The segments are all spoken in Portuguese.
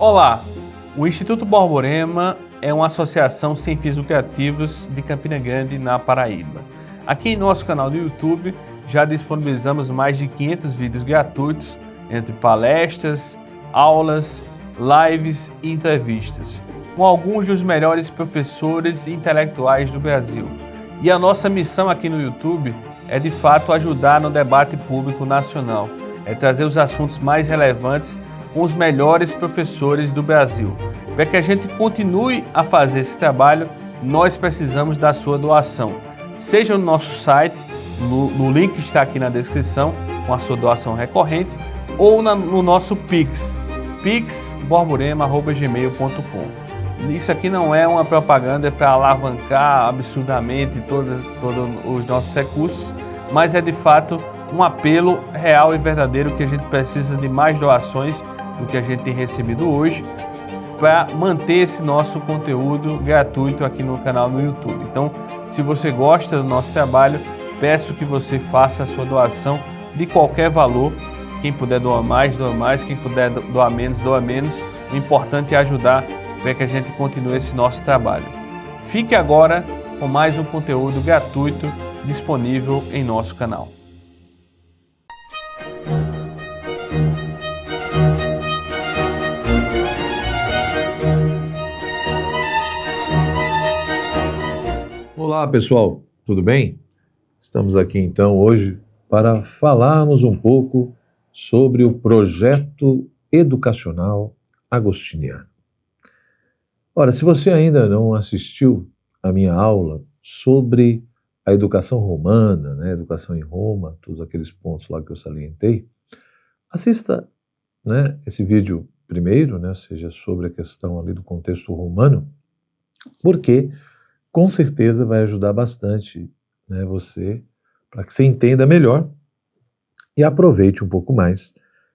Olá, o Instituto Borborema é uma associação sem fins lucrativos de Campina Grande, na Paraíba. Aqui em nosso canal do YouTube já disponibilizamos mais de 500 vídeos gratuitos entre palestras, aulas, lives e entrevistas, com alguns dos melhores professores e intelectuais do Brasil. E a nossa missão aqui no YouTube é de fato ajudar no debate público nacional, é trazer os assuntos mais relevantes com os melhores professores do Brasil. Para que a gente continue a fazer esse trabalho, nós precisamos da sua doação. Seja no nosso site, no link que está aqui na descrição, com a sua doação recorrente, ou no nosso Pix, pixborborema@gmail.com. Isso aqui não é uma propaganda para alavancar absurdamente todos os nossos recursos, mas é de fato um apelo real e verdadeiro que a gente precisa de mais doações do que a gente tem recebido hoje para manter esse nosso conteúdo gratuito aqui no canal no YouTube. Então, se você gosta do nosso trabalho, peço que você faça a sua doação de qualquer valor. Quem puder doar mais, quem puder doar menos, doa menos. O importante é ajudar para que a gente continue esse nosso trabalho. Fique agora com mais um conteúdo gratuito disponível em nosso canal. Olá pessoal, tudo bem? Estamos aqui então hoje para falarmos um pouco sobre o projeto educacional agostiniano. Ora, se você ainda não assistiu a minha aula sobre a educação romana, né, educação em Roma, todos aqueles pontos lá que eu salientei, assista, né, esse vídeo primeiro, né, ou seja, sobre a questão ali do contexto romano, porque com certeza vai ajudar bastante, né, você, para que você entenda melhor e aproveite um pouco mais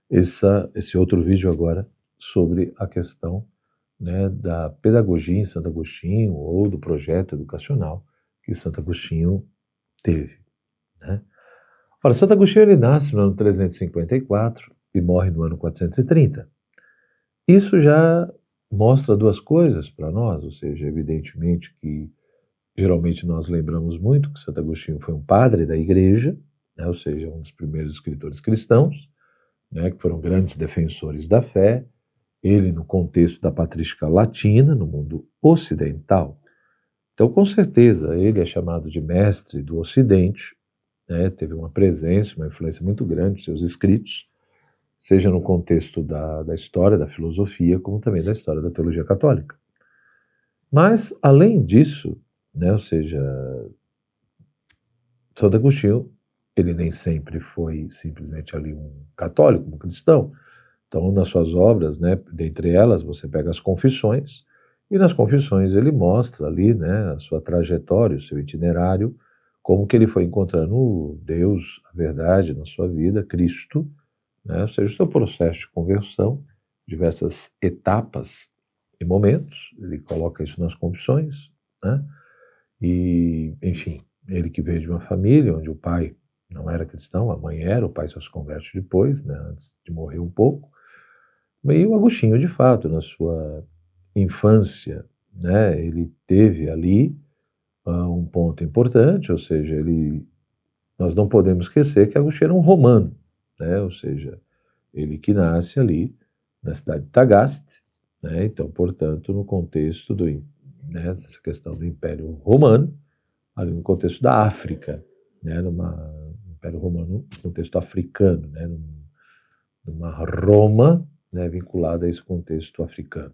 esse outro vídeo agora sobre a questão, né, da pedagogia em Santo Agostinho ou do projeto educacional que Santo Agostinho teve, né? Ora, Santo Agostinho ele nasce no ano 354 e morre no ano 430. Isso já mostra duas coisas para nós, ou seja, evidentemente que geralmente nós lembramos muito que Santo Agostinho foi um padre da igreja, né, ou seja, um dos primeiros escritores cristãos, né, que foram grandes defensores da fé, ele no contexto da patrística latina, no mundo ocidental. Então, com certeza, ele é chamado de mestre do Ocidente, né, teve uma presença, uma influência muito grande nos seus escritos, seja no contexto da história, da filosofia, como também da história da teologia católica. Mas, além disso, né, ou seja, Santo Agostinho, ele nem sempre foi simplesmente ali um católico, um cristão. Então, nas suas obras, né, dentre elas, você pega as Confissões, e nas Confissões ele mostra ali, né, a sua trajetória, o seu itinerário, como que ele foi encontrando Deus, a verdade na sua vida, Cristo, né, ou seja, o seu processo de conversão, diversas etapas e momentos, ele coloca isso nas Confissões, né? E, enfim, ele que veio de uma família onde o pai não era cristão, a mãe era, o pai só se converte depois, né, antes de morrer um pouco. E o Agostinho, de fato, na sua infância, né, ele teve ali um ponto importante, ou seja, nós não podemos esquecer que Agostinho era um romano, né, ou seja, ele que nasce ali na cidade de Tagaste, né, então, portanto, no contexto né, dessa questão do Império Romano, ali no contexto da África, né, Império Romano no contexto africano, né, numa Roma, né, vinculada a esse contexto africano.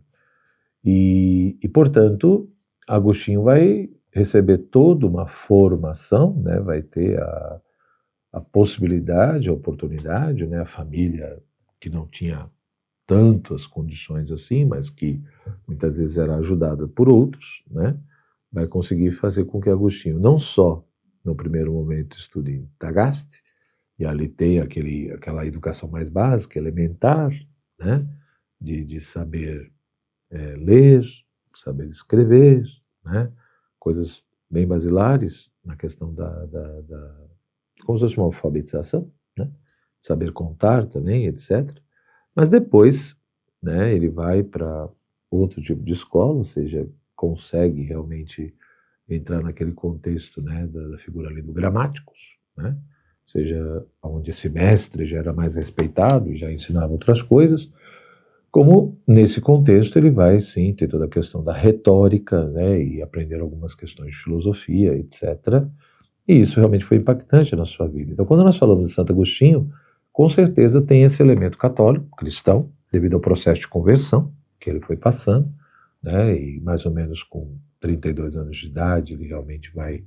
E, portanto, Agostinho vai receber toda uma formação, né, vai ter a possibilidade, a oportunidade, né, a família que não tinha tantas condições assim, mas que muitas vezes era ajudada por outros, né, vai conseguir fazer com que Agostinho não só no primeiro momento estude em Tagaste, e ali tem aquela educação mais básica, elementar, né, de saber ler, saber escrever, né, coisas bem basilares na questão como se fosse uma alfabetização, né, saber contar também, etc. Mas depois né, ele vai para outro tipo de escola, ou seja, consegue realmente entrar naquele contexto, né, da figura ali do gramáticos, né, ou seja, onde esse mestre já era mais respeitado e já ensinava outras coisas, como nesse contexto ele vai sim ter toda a questão da retórica, né, e aprender algumas questões de filosofia, etc. E isso realmente foi impactante na sua vida. Então, quando nós falamos de Santo Agostinho, com certeza tem esse elemento católico, cristão, devido ao processo de conversão que ele foi passando, né, e mais ou menos com 32 anos de idade ele realmente vai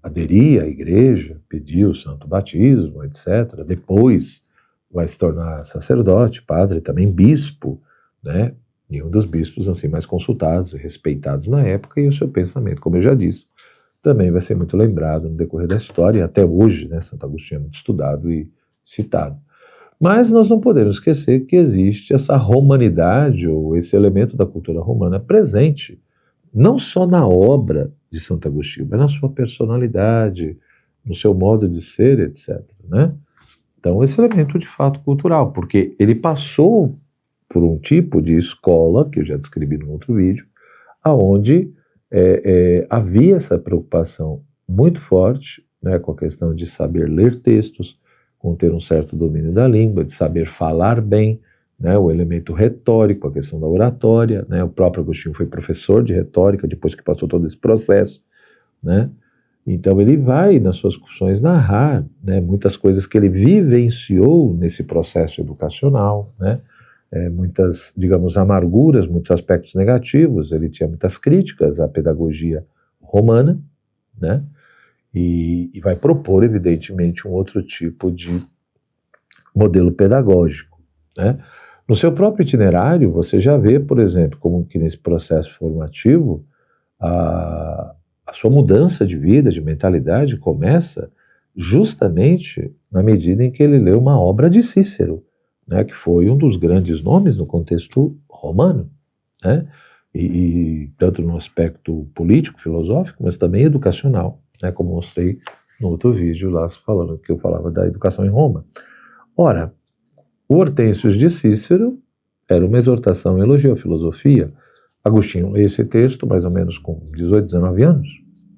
aderir à igreja, pedir o santo batismo, etc. Depois vai se tornar sacerdote, padre, também bispo, né, e um dos bispos assim mais consultados e respeitados na época, e o seu pensamento, como eu já disse, também vai ser muito lembrado no decorrer da história, e até hoje, né, Santo Agostinho é muito estudado e citado. Mas nós não podemos esquecer que existe essa romanidade, ou esse elemento da cultura romana presente, não só na obra de Santo Agostinho, mas na sua personalidade, no seu modo de ser, etc., né? Então, esse elemento de fato cultural, porque ele passou por um tipo de escola, que eu já descrevi no outro vídeo, aonde havia essa preocupação muito forte, né, com a questão de saber ler textos, com ter um certo domínio da língua, de saber falar bem, né, o elemento retórico, a questão da oratória, né, o próprio Agostinho foi professor de retórica depois que passou todo esse processo, né, então ele vai nas suas discussões narrar, né, muitas coisas que ele vivenciou nesse processo educacional, né, muitas, digamos, amarguras, muitos aspectos negativos, ele tinha muitas críticas à pedagogia romana, né, e vai propor, evidentemente, um outro tipo de modelo pedagógico, né. No seu próprio itinerário, você já vê, por exemplo, como que nesse processo formativo, a sua mudança de vida, de mentalidade, começa justamente na medida em que ele lê uma obra de Cícero, né, que foi um dos grandes nomes no contexto romano, né, e tanto no aspecto político, filosófico, mas também educacional, né, como mostrei no outro vídeo lá falando que eu falava da educação em Roma. Ora, o Hortênsios de Cícero era uma exortação e elogio à filosofia. Agostinho lê esse texto mais ou menos com 18, 19 anos,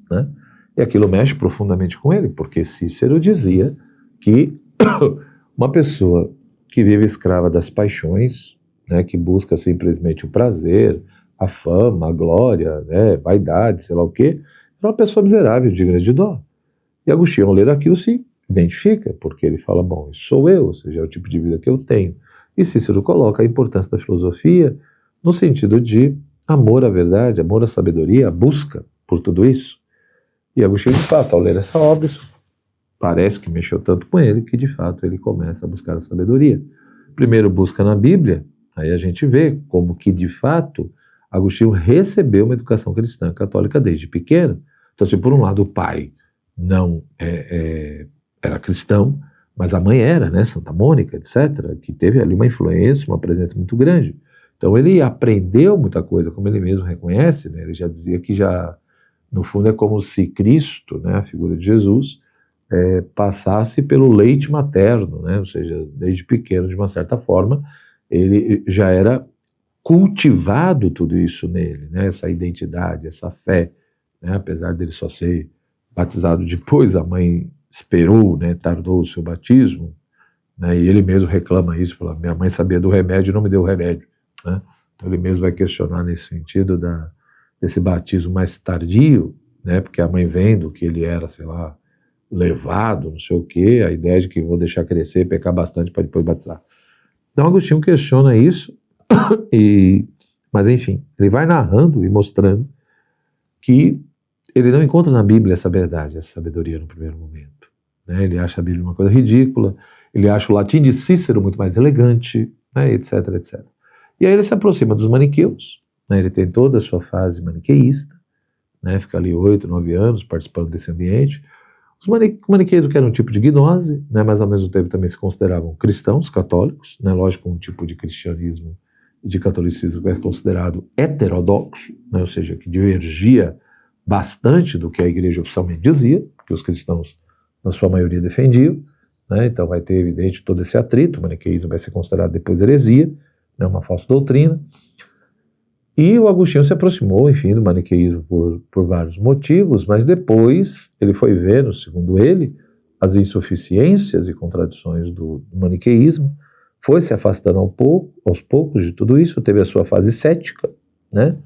né? E aquilo mexe profundamente com ele, porque Cícero dizia que uma pessoa que vive escrava das paixões, né, que busca simplesmente o prazer, a fama, a glória, né, vaidade, sei lá o quê, é uma pessoa miserável, digna de dó. E Agostinho, ao ler aquilo, se identifica, porque ele fala, bom, isso sou eu, ou seja, é o tipo de vida que eu tenho. E Cícero coloca a importância da filosofia no sentido de amor à verdade, amor à sabedoria, a busca por tudo isso. E Agostinho, de fato, ao ler essa obra, isso parece que mexeu tanto com ele, que de fato ele começa a buscar a sabedoria. Primeiro busca na Bíblia, aí a gente vê como que de fato Agostinho recebeu uma educação cristã católica desde pequeno. Então, se por um lado o pai não era cristão, mas a mãe era, né, Santa Mônica, etc., que teve ali uma influência, uma presença muito grande. Então ele aprendeu muita coisa, como ele mesmo reconhece, né, ele já dizia que já, no fundo, é como se Cristo, né, a figura de Jesus, passasse pelo leite materno, né, ou seja, desde pequeno, de uma certa forma, ele já era cultivado tudo isso nele, né, essa identidade, essa fé, né, apesar dele só ser batizado depois, a mãe esperou, né, tardou o seu batismo, né, e ele mesmo reclama isso, fala, minha mãe sabia do remédio e não me deu o remédio, né, então ele mesmo vai questionar nesse sentido desse batismo mais tardio, né, porque a mãe vendo que ele era, sei lá, levado, não sei o quê, a ideia de que vou deixar crescer, pecar bastante para depois batizar. Então Agostinho questiona isso, mas enfim, ele vai narrando e mostrando que ele não encontra na Bíblia essa verdade, essa sabedoria no primeiro momento, né? Ele acha a Bíblia uma coisa ridícula, ele acha o latim de Cícero muito mais elegante, né, etc, etc. E aí ele se aproxima dos maniqueus, né, ele tem toda a sua fase maniqueísta, né, fica ali 8, 9 anos participando desse ambiente. Os maniqueus que eram um tipo de gnose, né, mas ao mesmo tempo também se consideravam cristãos, católicos, né, lógico, um tipo de cristianismo e de catolicismo que é considerado heterodoxo, né, ou seja, que divergia bastante do que a igreja oficialmente dizia, que os cristãos, na sua maioria, defendiam, né, então vai ter, evidente, todo esse atrito, o maniqueísmo vai ser considerado depois heresia, né, uma falsa doutrina. E o Agostinho se aproximou, enfim, do maniqueísmo por vários motivos, mas depois ele foi vendo, segundo ele, as insuficiências e contradições do maniqueísmo, foi se afastando aos poucos de tudo isso, teve a sua fase cética, né?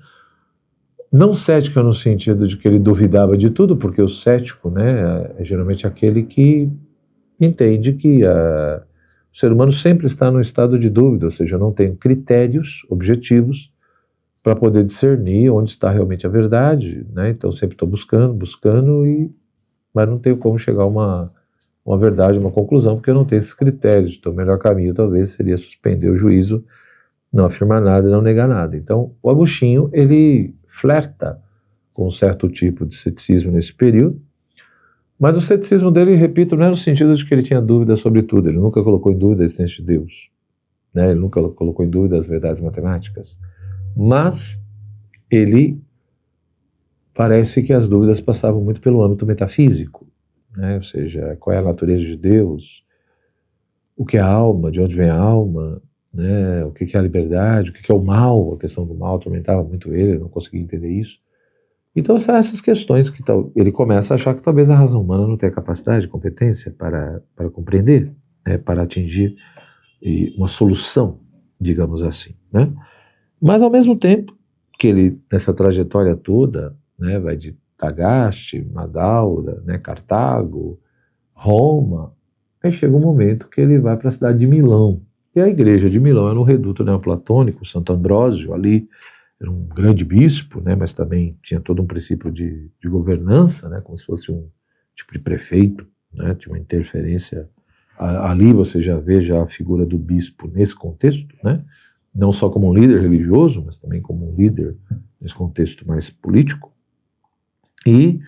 Não cética no sentido de que ele duvidava de tudo, porque o cético, né, é geralmente aquele que entende que o ser humano sempre está num estado de dúvida, ou seja, eu não tenho critérios objetivos para poder discernir onde está realmente a verdade, né? Então sempre estou buscando, mas não tenho como chegar a uma verdade, uma conclusão, porque eu não tenho esses critérios. Então o melhor caminho talvez seria suspender o juízo, não afirmar nada e não negar nada. Então o Agostinho, ele flerta com um certo tipo de ceticismo nesse período, mas o ceticismo dele, repito, não é no sentido de que ele tinha dúvidas sobre tudo, ele nunca colocou em dúvida a existência de Deus, né? Ele nunca colocou em dúvida as verdades matemáticas, mas ele parece que as dúvidas passavam muito pelo âmbito metafísico, né? Ou seja, qual é a natureza de Deus, o que é a alma, de onde vem a alma, né? O que é a liberdade, o que é o mal, a questão do mal atormentava muito ele não conseguia entender isso. Então são essas questões que ele começa a achar que talvez a razão humana não tenha capacidade, competência para compreender, né? Para atingir uma solução, digamos assim, né? Mas ao mesmo tempo que ele, nessa trajetória toda, né, vai de Tagaste, Madaura, né, Cartago, Roma, aí chega um momento que ele vai para a cidade de Milão. E a igreja de Milão era um reduto neoplatônico, Santo Ambrósio ali era um grande bispo, né, mas também tinha todo um princípio de governança, né, como se fosse um tipo de prefeito, né, tinha uma interferência. Ali você já vê a figura do bispo nesse contexto, né, não só como um líder religioso, mas também como um líder nesse contexto mais político. E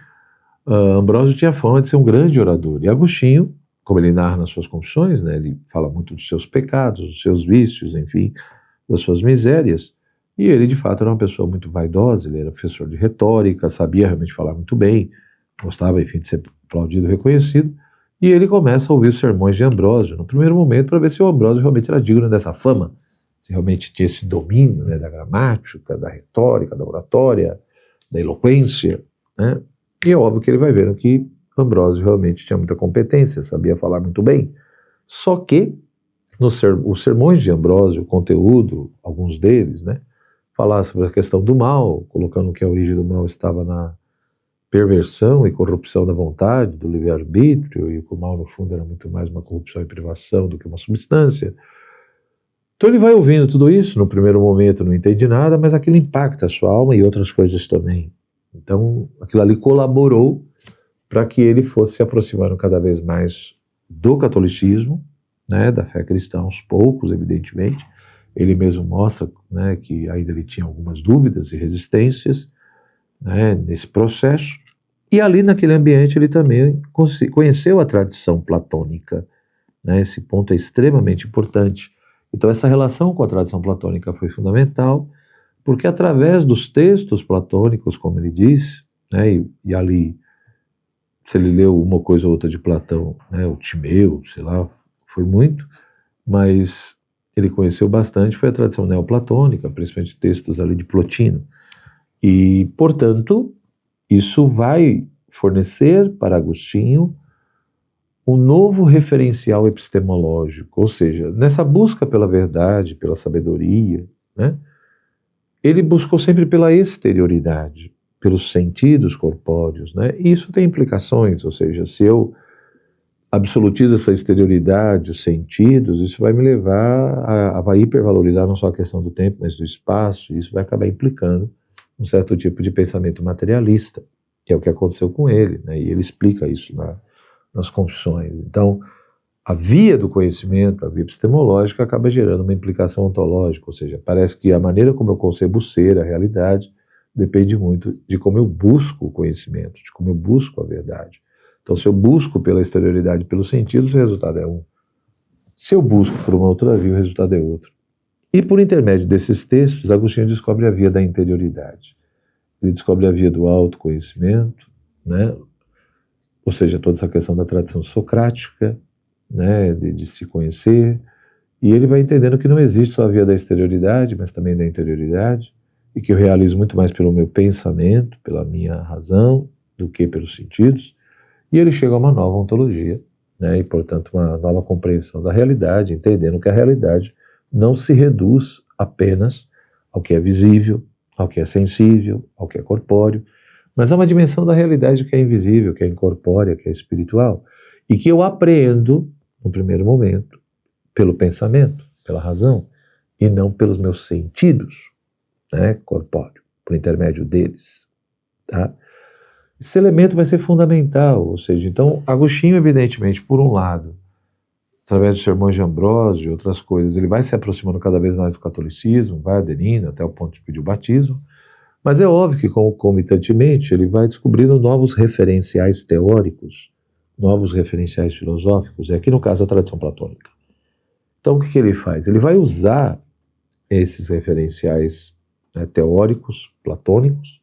Ambrósio tinha fama de ser um grande orador. E Agostinho, como ele narra nas suas confissões, né, ele fala muito dos seus pecados, dos seus vícios, enfim, das suas misérias. E ele, de fato, era uma pessoa muito vaidosa, ele era professor de retórica, sabia realmente falar muito bem, gostava, enfim, de ser aplaudido e reconhecido. E ele começa a ouvir os sermões de Ambrósio, no primeiro momento, para ver se o Ambrósio realmente era digno dessa fama, se realmente tinha esse domínio, né, da gramática, da retórica, da oratória, da eloquência, né? E é óbvio que ele vai vendo que Ambrósio realmente tinha muita competência, sabia falar muito bem. Só que os sermões de Ambrósio, o conteúdo, alguns deles, né, falar sobre a questão do mal, colocando que a origem do mal estava na perversão e corrupção da vontade, do livre-arbítrio, e que o mal, no fundo, era muito mais uma corrupção e privação do que uma substância. Então ele vai ouvindo tudo isso, no primeiro momento não entende nada, mas aquilo impacta a sua alma e outras coisas também. Então aquilo ali colaborou para que ele fosse se aproximando cada vez mais do catolicismo, né, da fé cristã aos poucos, evidentemente. Ele mesmo mostra, né, que ainda ele tinha algumas dúvidas e resistências, né, nesse processo. E ali naquele ambiente ele também conheceu a tradição platônica, né, esse ponto é extremamente importante. Então essa relação com a tradição platônica foi fundamental, porque através dos textos platônicos, como ele diz, né, e ali, se ele leu uma coisa ou outra de Platão, né, o Timeu, sei lá, foi muito, mas ele conheceu bastante, foi a tradição neoplatônica, principalmente textos ali de Plotino. E, portanto, isso vai fornecer para Agostinho um novo referencial epistemológico, ou seja, nessa busca pela verdade, pela sabedoria, né, ele buscou sempre pela exterioridade, pelos sentidos corpóreos, né, e isso tem implicações, ou seja, se eu absolutizo essa exterioridade, os sentidos, isso vai me levar a hipervalorizar não só a questão do tempo, mas do espaço, e isso vai acabar implicando um certo tipo de pensamento materialista, que é o que aconteceu com ele, né, e ele explica isso nas confissões. Então, a via do conhecimento, a via epistemológica, acaba gerando uma implicação ontológica, ou seja, parece que a maneira como eu concebo o ser, a realidade, depende muito de como eu busco o conhecimento, de como eu busco a verdade. Então, se eu busco pela exterioridade, pelos sentidos, o resultado é um. Se eu busco por uma outra via, o resultado é outro. E por intermédio desses textos, Agostinho descobre a via da interioridade. Ele descobre a via do autoconhecimento, né? Ou seja, toda essa questão da tradição socrática, né? de se conhecer, E ele vai entendendo que não existe só a via da exterioridade, mas também da interioridade, e que eu realizo muito mais pelo meu pensamento, pela minha razão, do que pelos sentidos. E ele chega a uma nova ontologia, né, e, portanto, uma nova compreensão da realidade, entendendo que a realidade não se reduz apenas ao que é visível, ao que é sensível, ao que é corpóreo, mas há uma dimensão da realidade que é invisível, que é incorpórea, que é espiritual, e que eu apreendo, no primeiro momento, pelo pensamento, pela razão, e não pelos meus sentidos, né, corpóreo, por intermédio deles, tá? Esse elemento vai ser fundamental, ou seja, então, Agostinho, evidentemente, por um lado, através dos sermões de Ambrósio e outras coisas, ele vai se aproximando cada vez mais do catolicismo, vai aderindo até o ponto de pedir o batismo, mas é óbvio que, concomitantemente, ele vai descobrindo novos referenciais teóricos, novos referenciais filosóficos, e aqui no caso a tradição platônica. Então o que ele faz? Ele vai usar esses referenciais, né, teóricos, platônicos,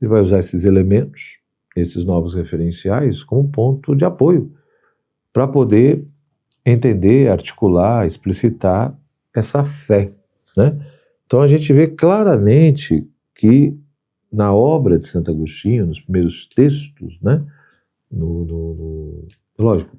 ele vai usar esses elementos, esses novos referenciais, como ponto de apoio, para poder entender, articular, explicitar essa fé, né? Então a gente vê claramente que na obra de Santo Agostinho, nos primeiros textos, né, lógico,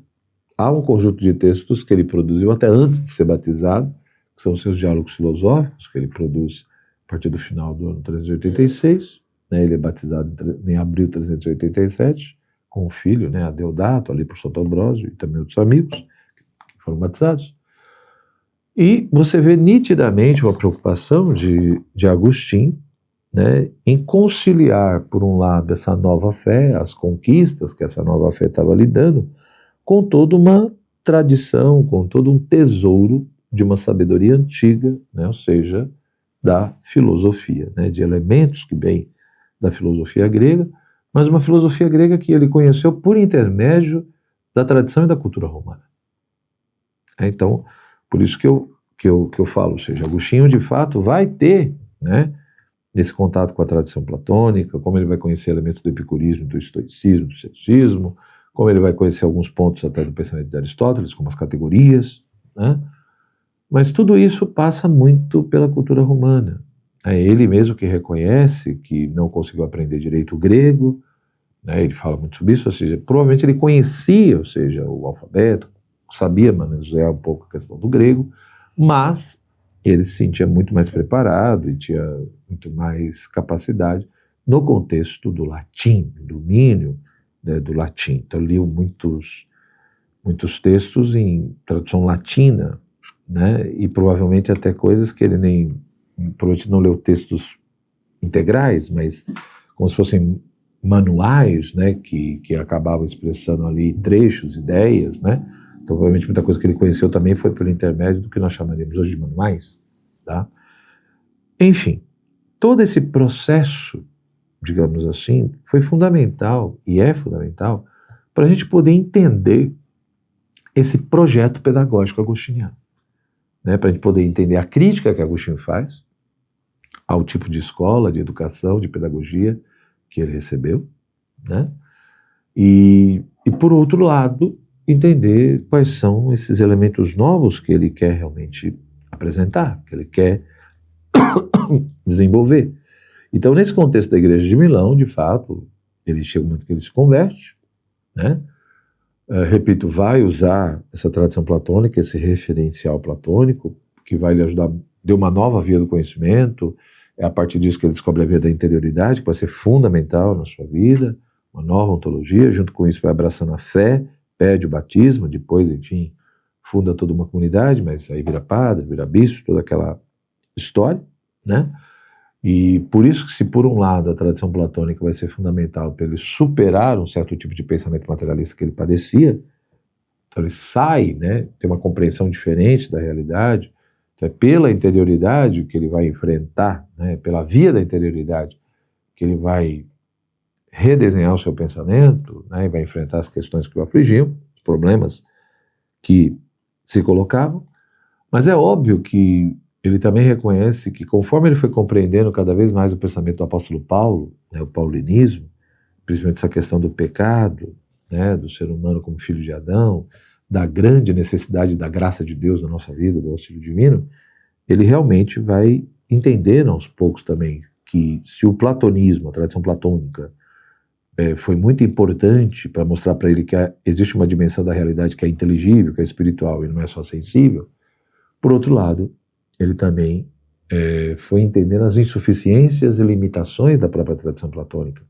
há um conjunto de textos que ele produziu até antes de ser batizado, que são os seus diálogos filosóficos, que ele produz a partir do final do ano 386, né, ele é batizado em abril de 387, com o filho, né, Adeodato, ali por Santo Ambrósio, e também outros amigos que foram batizados. E você vê nitidamente uma preocupação de Agostinho, né, em conciliar, por um lado, essa nova fé, as conquistas que essa nova fé estava lhe dando, com toda uma tradição, com todo um tesouro de uma sabedoria antiga, né, ou seja, da filosofia, né, de elementos que vêm da filosofia grega, mas uma filosofia grega que ele conheceu por intermédio da tradição e da cultura romana. Então, por isso que eu falo, ou seja, Agostinho de fato vai ter, né, nesse contato com a tradição platônica, como ele vai conhecer elementos do epicurismo, do estoicismo, do ceticismo, como ele vai conhecer alguns pontos até do pensamento de Aristóteles, como as categorias, né? Mas tudo isso passa muito pela cultura romana. É ele mesmo que reconhece que não conseguiu aprender direito o grego, né? Ele fala muito sobre isso, ou seja, provavelmente ele conhecia, ou seja, o alfabeto, sabia manusear um pouco a questão do grego, mas ele se sentia muito mais preparado e tinha muito mais capacidade no contexto do latim, do domínio, né, do latim. Então liu muitos textos em tradução latina, né, e provavelmente até coisas que ele provavelmente não leu textos integrais, mas como se fossem manuais, né, que acabavam expressando ali trechos, ideias, né. Então, provavelmente, muita coisa que ele conheceu também foi pelo intermédio do que nós chamaríamos hoje de manuais, tá? Enfim, todo esse processo, digamos assim, foi fundamental, e é fundamental, para a gente poder entender esse projeto pedagógico agostiniano, né? Para a gente poder entender a crítica que Agostinho faz ao tipo de escola, de educação, de pedagogia que ele recebeu, né? E por outro lado, entender quais são esses elementos novos que ele quer realmente apresentar, que ele quer desenvolver. Então, nesse contexto da Igreja de Milão, de fato, ele chega um momento que ele se converte, né? Repito, vai usar essa tradição platônica, esse referencial platônico, que vai lhe ajudar, deu uma nova via do conhecimento, é a partir disso que ele descobre a via da interioridade, que vai ser fundamental na sua vida, uma nova ontologia, junto com isso vai abraçando a fé, pede o batismo, depois, enfim, funda toda uma comunidade, mas aí vira padre, vira bispo, toda aquela história, né? E por isso que, se por um lado a tradição platônica vai ser fundamental para ele superar um certo tipo de pensamento materialista que ele padecia, então ele sai, né, tem uma compreensão diferente da realidade, então é pela interioridade que ele vai enfrentar, né, pela via da interioridade que ele vai redesenhar o seu pensamento, né, e vai enfrentar as questões que o afligiam, os problemas que se colocavam, mas é óbvio que ele também reconhece que, conforme ele foi compreendendo cada vez mais o pensamento do apóstolo Paulo, né, o paulinismo, principalmente essa questão do pecado, né, do ser humano como filho de Adão, da grande necessidade da graça de Deus na nossa vida, do auxílio divino, ele realmente vai entender aos poucos também que se o platonismo, a tradição platônica, foi muito importante para mostrar para ele que existe uma dimensão da realidade que é inteligível, que é espiritual e não é só sensível, por outro lado, ele também foi entendendo as insuficiências e limitações da própria tradição platônica,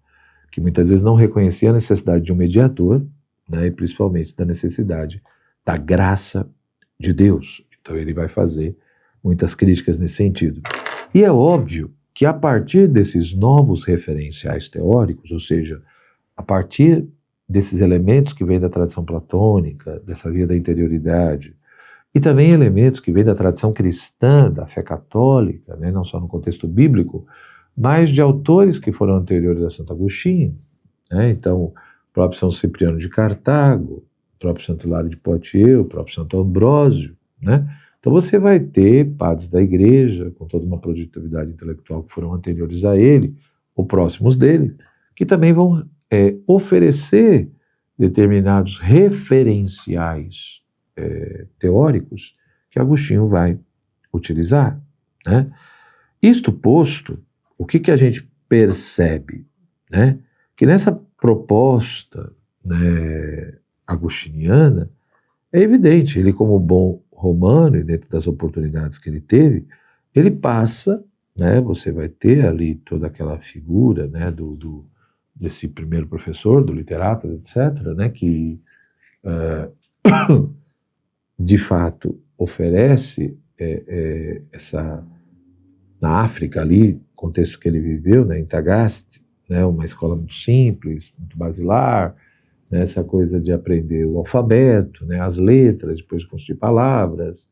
que muitas vezes não reconhecia a necessidade de um mediador, né, e principalmente da necessidade da graça de Deus. Então ele vai fazer muitas críticas nesse sentido. E é óbvio que a partir desses novos referenciais teóricos, ou seja, a partir desses elementos que vêm da tradição platônica, dessa via da interioridade, e também elementos que vêm da tradição cristã, da fé católica, né, não só no contexto bíblico, mas de autores que foram anteriores a Santo Agostinho, né, então o próprio São Cipriano de Cartago, o próprio Santo Hilário de Poitiers, o próprio Santo Ambrósio, né? Então você vai ter padres da igreja, com toda uma produtividade intelectual que foram anteriores a ele, ou próximos dele, que também vão oferecer determinados referenciais teóricos que Agostinho vai utilizar, né? Isto posto, o que a gente percebe, né? Que nessa proposta, né, agostiniana, é evidente, ele como bom romano, e dentro das oportunidades que ele teve, ele passa, né, você vai ter ali toda aquela figura, né, desse primeiro professor, do literato, etc., né, que de fato oferece essa, na África ali, contexto que ele viveu, né, em Tagaste, né, uma escola muito simples, muito basilar, né, essa coisa de aprender o alfabeto, né, as letras, depois construir palavras,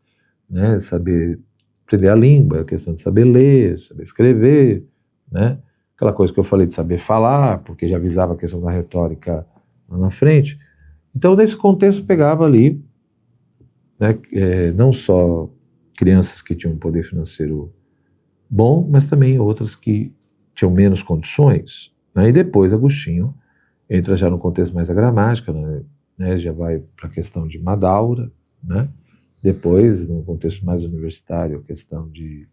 né, saber aprender a língua, a questão de saber ler, saber escrever, né, aquela coisa que eu falei de saber falar, porque já avisava a questão da retórica lá na frente. Então, nesse contexto, pegava ali, né, não só crianças que tinham um poder financeiro bom, mas também outras que tinham menos condições, né, e depois Agostinho entra já no contexto mais da gramática, né, já vai para a questão de Madaura, né, depois, no contexto mais universitário, a questão de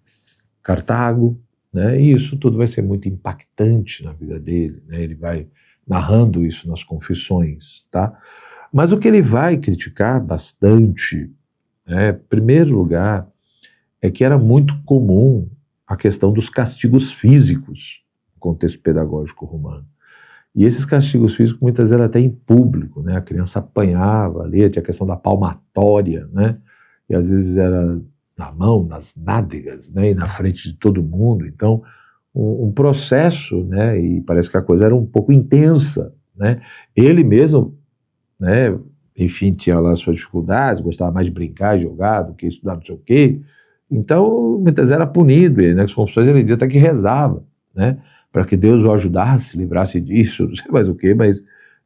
Cartago, né, e isso tudo vai ser muito impactante na vida dele, né, ele vai narrando isso nas Confissões, tá? Mas o que ele vai criticar bastante, né, em primeiro lugar, é que era muito comum a questão dos castigos físicos no contexto pedagógico romano. E esses castigos físicos muitas vezes eram até em público, né? A criança apanhava ali, tinha a questão da palmatória, né? E às vezes era na mão, nas nádegas, né? E na frente de todo mundo. Então, um processo, né? E parece que a coisa era um pouco intensa, né? Ele mesmo, né? Enfim, tinha lá suas dificuldades, gostava mais de brincar e jogar do que estudar não sei o quê. Então, muitas vezes era punido, ele, né? As confissões ele dizia até que rezava, né? Para que Deus o ajudasse, livrasse disso, não sei mais o que, mas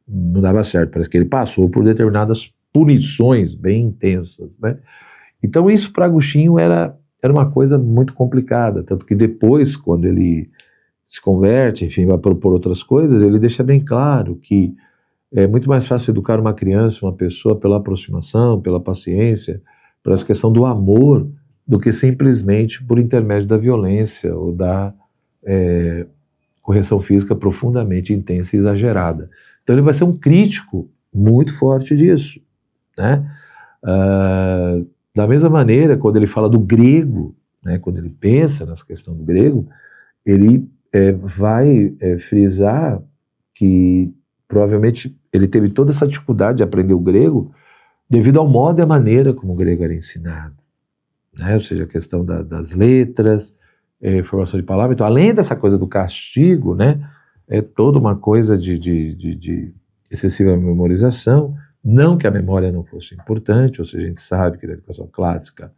não dava certo. Parece que ele passou por determinadas punições bem intensas, né? Então isso para Agostinho era uma coisa muito complicada, tanto que depois, quando ele se converte, enfim, vai propor outras coisas, ele deixa bem claro que é muito mais fácil educar uma criança, uma pessoa, pela aproximação, pela paciência, pela essa questão do amor, do que simplesmente por intermédio da violência ou da correção física profundamente intensa e exagerada. Então ele vai ser um crítico muito forte disso, né? Da mesma maneira, quando ele fala do grego, né, quando ele pensa nessa questão do grego, ele vai frisar que provavelmente ele teve toda essa dificuldade de aprender o grego devido ao modo e à maneira como o grego era ensinado, né? Ou seja, a questão das letras, formação de palavra. Então, além dessa coisa do castigo, né, é toda uma coisa de excessiva memorização. Não que a memória não fosse importante, ou seja, a gente sabe que na educação clássica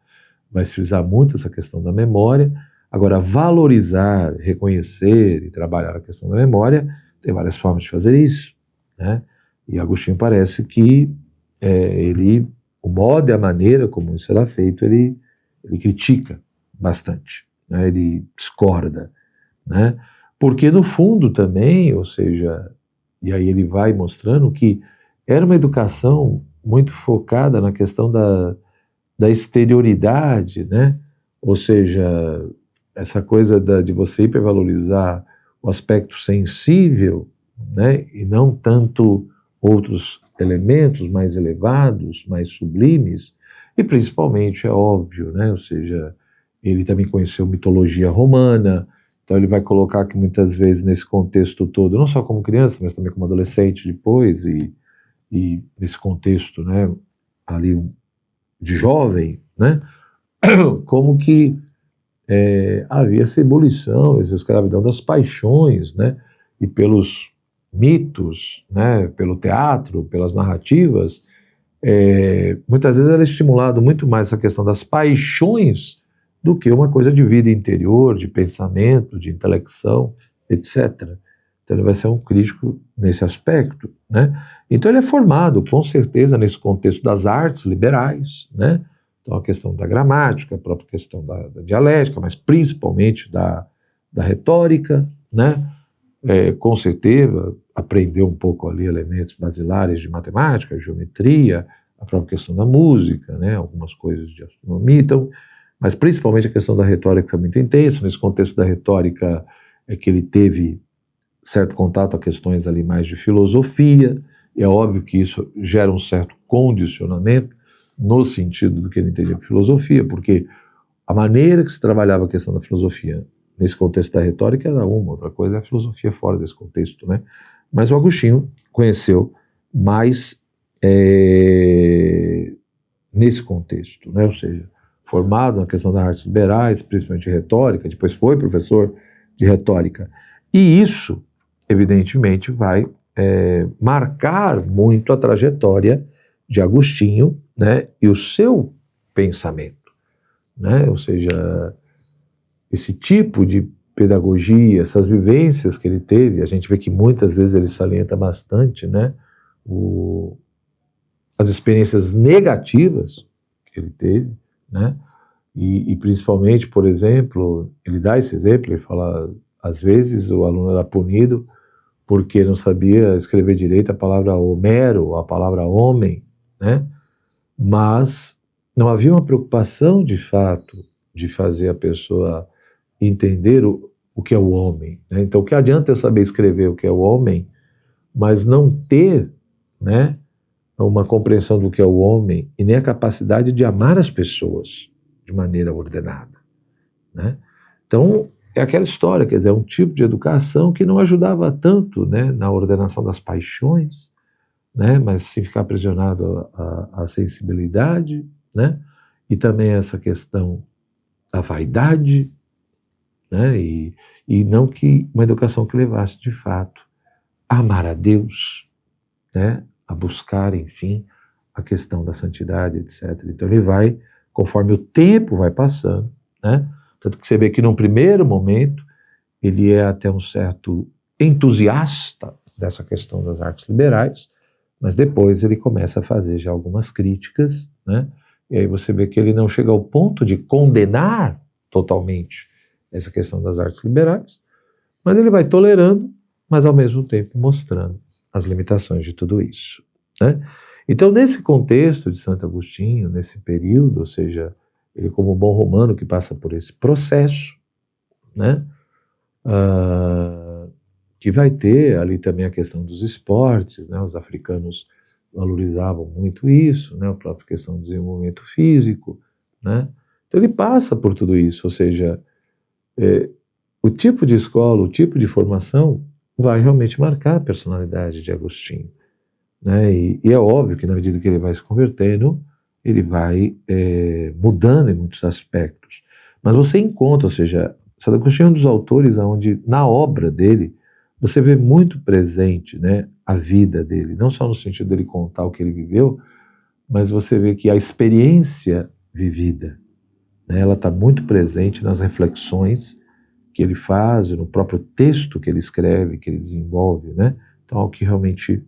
vai se frisar muito essa questão da memória. Agora, valorizar, reconhecer e trabalhar a questão da memória, tem várias formas de fazer isso, né? E Agostinho parece que o modo e a maneira como isso era feito, ele critica bastante, né? Ele discorda, né? Porque no fundo também, ou seja, e aí ele vai mostrando que era uma educação muito focada na questão da exterioridade, né? Ou seja, essa coisa de você hipervalorizar o aspecto sensível, né? E não tanto outros elementos mais elevados, mais sublimes, e principalmente, é óbvio, né? Ou seja, ele também conheceu mitologia romana, então ele vai colocar que muitas vezes nesse contexto todo, não só como criança, mas também como adolescente depois, e nesse contexto, né, ali de jovem, né, como que havia essa ebulição, essa escravidão das paixões, né, e pelos mitos, né, pelo teatro, pelas narrativas, muitas vezes era estimulado muito mais essa questão das paixões do que uma coisa de vida interior, de pensamento, de intelecção, etc. Então ele vai ser um crítico nesse aspecto, né? Então ele é formado, com certeza, nesse contexto das artes liberais, né? Então a questão da gramática, a própria questão da dialética, mas principalmente da retórica, né? Com certeza aprendeu um pouco ali elementos basilares de matemática, geometria, a própria questão da música, né? Algumas coisas de astronomia, então, mas principalmente a questão da retórica foi muito intensa. Nesse contexto da retórica é que ele teve certo contato a questões ali mais de filosofia, e é óbvio que isso gera um certo condicionamento no sentido do que ele entendia por filosofia, porque a maneira que se trabalhava a questão da filosofia nesse contexto da retórica era uma, outra coisa é a filosofia fora desse contexto, né? Mas o Agostinho conheceu mais nesse contexto, né? Ou seja, formado na questão das artes liberais, principalmente retórica, depois foi professor de retórica. E isso, evidentemente, vai marcar muito a trajetória de Agostinho, né, e o seu pensamento, né? Ou seja, esse tipo de pedagogia, essas vivências que ele teve, a gente vê que muitas vezes ele salienta bastante, né, as experiências negativas que ele teve, né, e principalmente, por exemplo, ele dá esse exemplo, ele fala, às vezes o aluno era punido porque não sabia escrever direito a palavra Homero, a palavra homem, né, mas não havia uma preocupação de fato de fazer a pessoa entender o que é o homem, né? Então, o que adianta eu saber escrever o que é o homem, mas não ter, né, uma compreensão do que é o homem e nem a capacidade de amar as pessoas de maneira ordenada, né? Então, é aquela história, quer dizer, é um tipo de educação que não ajudava tanto, né, na ordenação das paixões, né, mas sim ficar aprisionado à sensibilidade, né, e também essa questão da vaidade, né, e não que uma educação que levasse de fato a amar a Deus, né, a buscar, enfim, a questão da santidade, etc. Então ele vai, conforme o tempo vai passando, né, tanto que você vê que num primeiro momento ele é até um certo entusiasta dessa questão das artes liberais, mas depois ele começa a fazer já algumas críticas, né, e aí você vê que ele não chega ao ponto de condenar totalmente essa questão das artes liberais, mas ele vai tolerando, mas ao mesmo tempo mostrando as limitações de tudo isso, né? Então, nesse contexto de Santo Agostinho, nesse período, ou seja, ele como bom romano que passa por esse processo, né, que vai ter ali também a questão dos esportes, né, os africanos valorizavam muito isso, né, a própria questão do desenvolvimento físico, né, então ele passa por tudo isso, ou seja, o tipo de escola, o tipo de formação vai realmente marcar a personalidade de Agostinho, né? E é óbvio que na medida que ele vai se convertendo, ele vai mudando em muitos aspectos. Mas você encontra, ou seja, Santo Agostinho é um dos autores onde, na obra dele, você vê muito presente, né, a vida dele, não só no sentido dele contar o que ele viveu, mas você vê que a experiência vivida, né, ela está muito presente nas reflexões que ele faz, no próprio texto que ele escreve, que ele desenvolve, né? Então, algo que realmente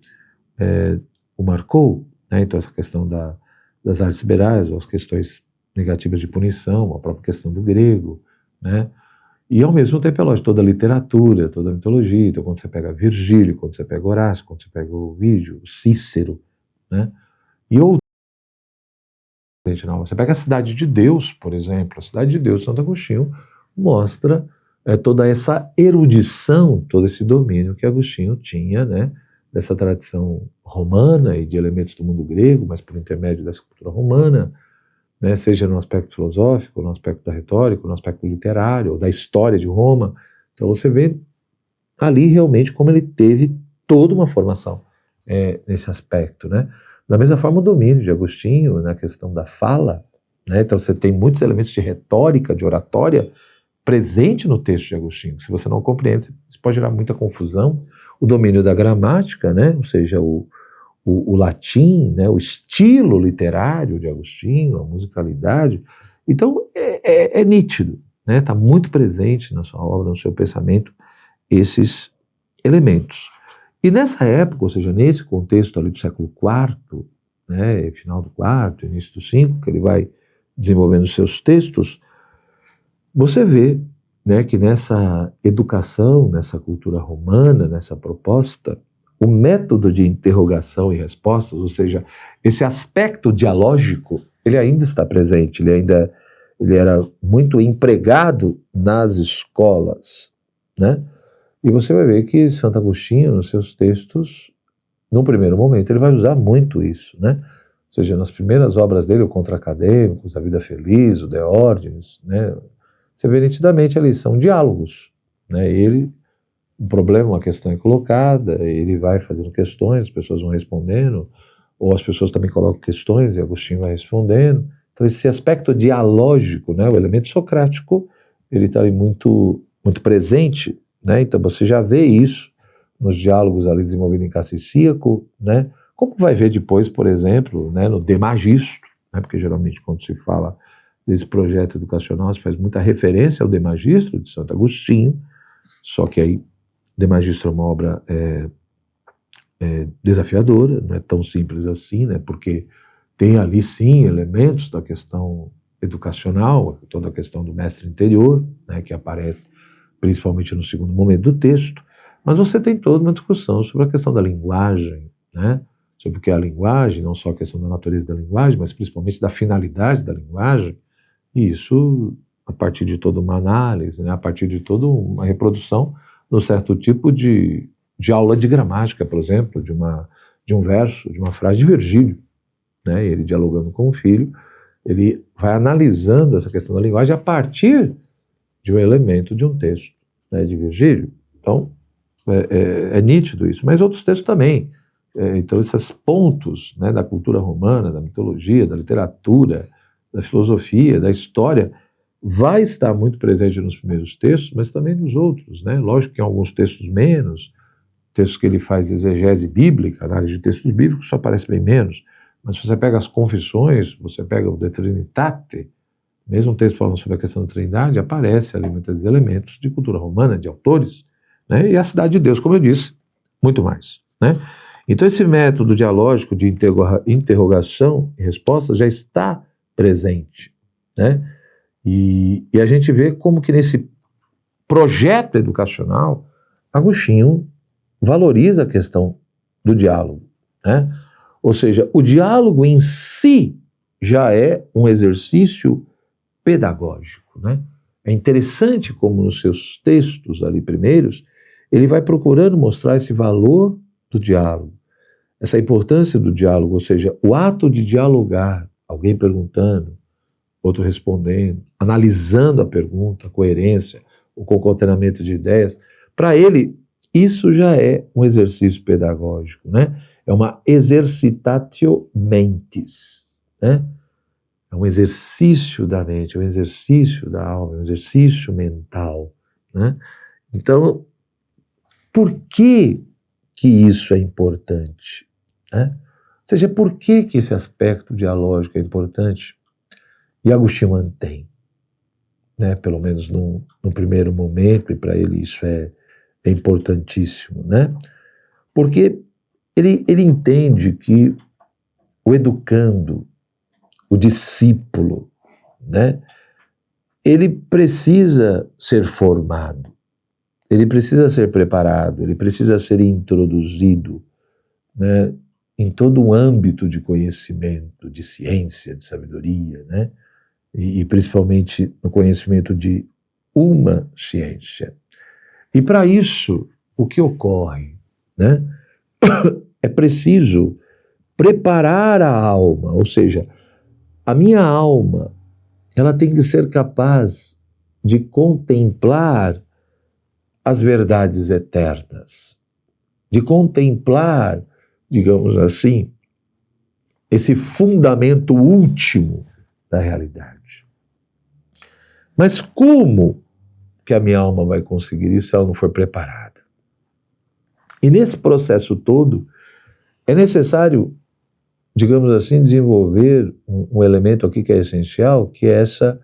o marcou, né? Então, essa questão das artes liberais, ou as questões negativas de punição, a própria questão do grego, né? E, ao mesmo tempo, é lógico, toda a literatura, toda a mitologia. Então, quando você pega Virgílio, quando você pega Horácio, quando você pega o Ovídio, o Cícero, né? E outro, não, você pega a Cidade de Deus, por exemplo, a Cidade de Deus, Santo Agostinho, mostra toda essa erudição, todo esse domínio que Agostinho tinha, né, dessa tradição romana e de elementos do mundo grego, mas por intermédio dessa cultura romana, né, seja no aspecto filosófico, no aspecto da retórica, no aspecto literário, ou da história de Roma. Então você vê ali realmente como ele teve toda uma formação nesse aspecto, né? Da mesma forma o domínio de Agostinho na questão da fala, né? Então você tem muitos elementos de retórica, de oratória, presente no texto de Agostinho. Se você não compreende, isso pode gerar muita confusão. O domínio da gramática, né? Ou seja, o latim, né? O estilo literário de Agostinho, a musicalidade. Então é nítido, né? Está muito presente na sua obra, no seu pensamento, esses elementos. E nessa época, ou seja, nesse contexto ali do século IV, né, final do IV, início do V, que ele vai desenvolvendo seus textos, você vê, né, que nessa educação, nessa cultura romana, nessa proposta, o método de interrogação e respostas, ou seja, esse aspecto dialógico, ele ainda está presente, ele era muito empregado nas escolas, né? E você vai ver que Santo Agostinho, nos seus textos, num primeiro momento, ele vai usar muito isso, né? Ou seja, nas primeiras obras dele, o Contra Acadêmicos, A Vida Feliz, o De Ordinis, né? Você vê nitidamente ali, são diálogos, né? Um problema, uma questão é colocada, ele vai fazendo questões, as pessoas vão respondendo, ou as pessoas também colocam questões e Agostinho vai respondendo. Então esse aspecto dialógico, né? O elemento socrático, ele está ali muito, muito presente, né? Então você já vê isso nos diálogos ali desenvolvidos em Cassicíaco, né? Como vai ver depois, por exemplo, né, no De Magistro, né? Porque geralmente quando se fala desse projeto educacional se faz muita referência ao De Magistro de Santo Agostinho, só que aí De Magistro é uma obra desafiadora, não é tão simples assim, né? Porque tem ali sim elementos da questão educacional, toda a questão do mestre interior, né, que aparece principalmente no segundo momento do texto, mas você tem toda uma discussão sobre a questão da linguagem, né? Sobre o que é a linguagem, não só a questão da natureza da linguagem, mas principalmente da finalidade da linguagem, e isso a partir de toda uma análise, né? A partir de toda uma reprodução de um certo tipo de aula de gramática, por exemplo, de um verso, de uma frase de Virgílio, né? Ele dialogando com o filho, ele vai analisando essa questão da linguagem a partir de um elemento de um texto, né, de Virgílio. Então, é nítido isso, mas outros textos também. Então, esses pontos, né, da cultura romana, da mitologia, da literatura, da filosofia, da história, vai estar muito presente nos primeiros textos, mas também nos outros, né? Lógico que em alguns textos menos, textos que ele faz exegese bíblica, análise de textos bíblicos, só aparece bem menos, mas se você pega as Confissões, você pega o De Trinitate, mesmo um texto falando sobre a questão da Trindade, aparece ali muitos elementos de cultura romana, de autores, né? E a Cidade de Deus, como eu disse, muito mais, né? Então esse método dialógico de interrogação e resposta já está presente, né? E a gente vê como que nesse projeto educacional, Agostinho valoriza a questão do diálogo, né? Ou seja, o diálogo em si já é um exercício pedagógico, né? É interessante como nos seus textos ali primeiros, ele vai procurando mostrar esse valor do diálogo, essa importância do diálogo, ou seja, o ato de dialogar, alguém perguntando, outro respondendo, analisando a pergunta, a coerência, o concatenamento de ideias, para ele isso já é um exercício pedagógico, né? É uma exercitatio mentis, né? É um exercício da mente, é um exercício da alma, é um exercício mental, né? Então, por que isso é importante, né? Ou seja, por que esse aspecto dialógico é importante? E Agostinho mantém, né? Pelo menos no primeiro momento, e para ele isso é importantíssimo, né? Porque ele entende que o educando, o discípulo, né? Ele precisa ser formado, ele precisa ser preparado, ele precisa ser introduzido, né? em todo o âmbito de conhecimento, de ciência, de sabedoria, né? E principalmente no conhecimento de uma ciência. E para isso, o que ocorre, né? É preciso preparar a alma, ou seja, a minha alma, ela tem que ser capaz de contemplar as verdades eternas, de contemplar, digamos assim, esse fundamento último da realidade. Mas como que a minha alma vai conseguir isso se ela não for preparada? E nesse processo todo, é necessário, digamos assim, desenvolver um elemento aqui que é essencial, que é essa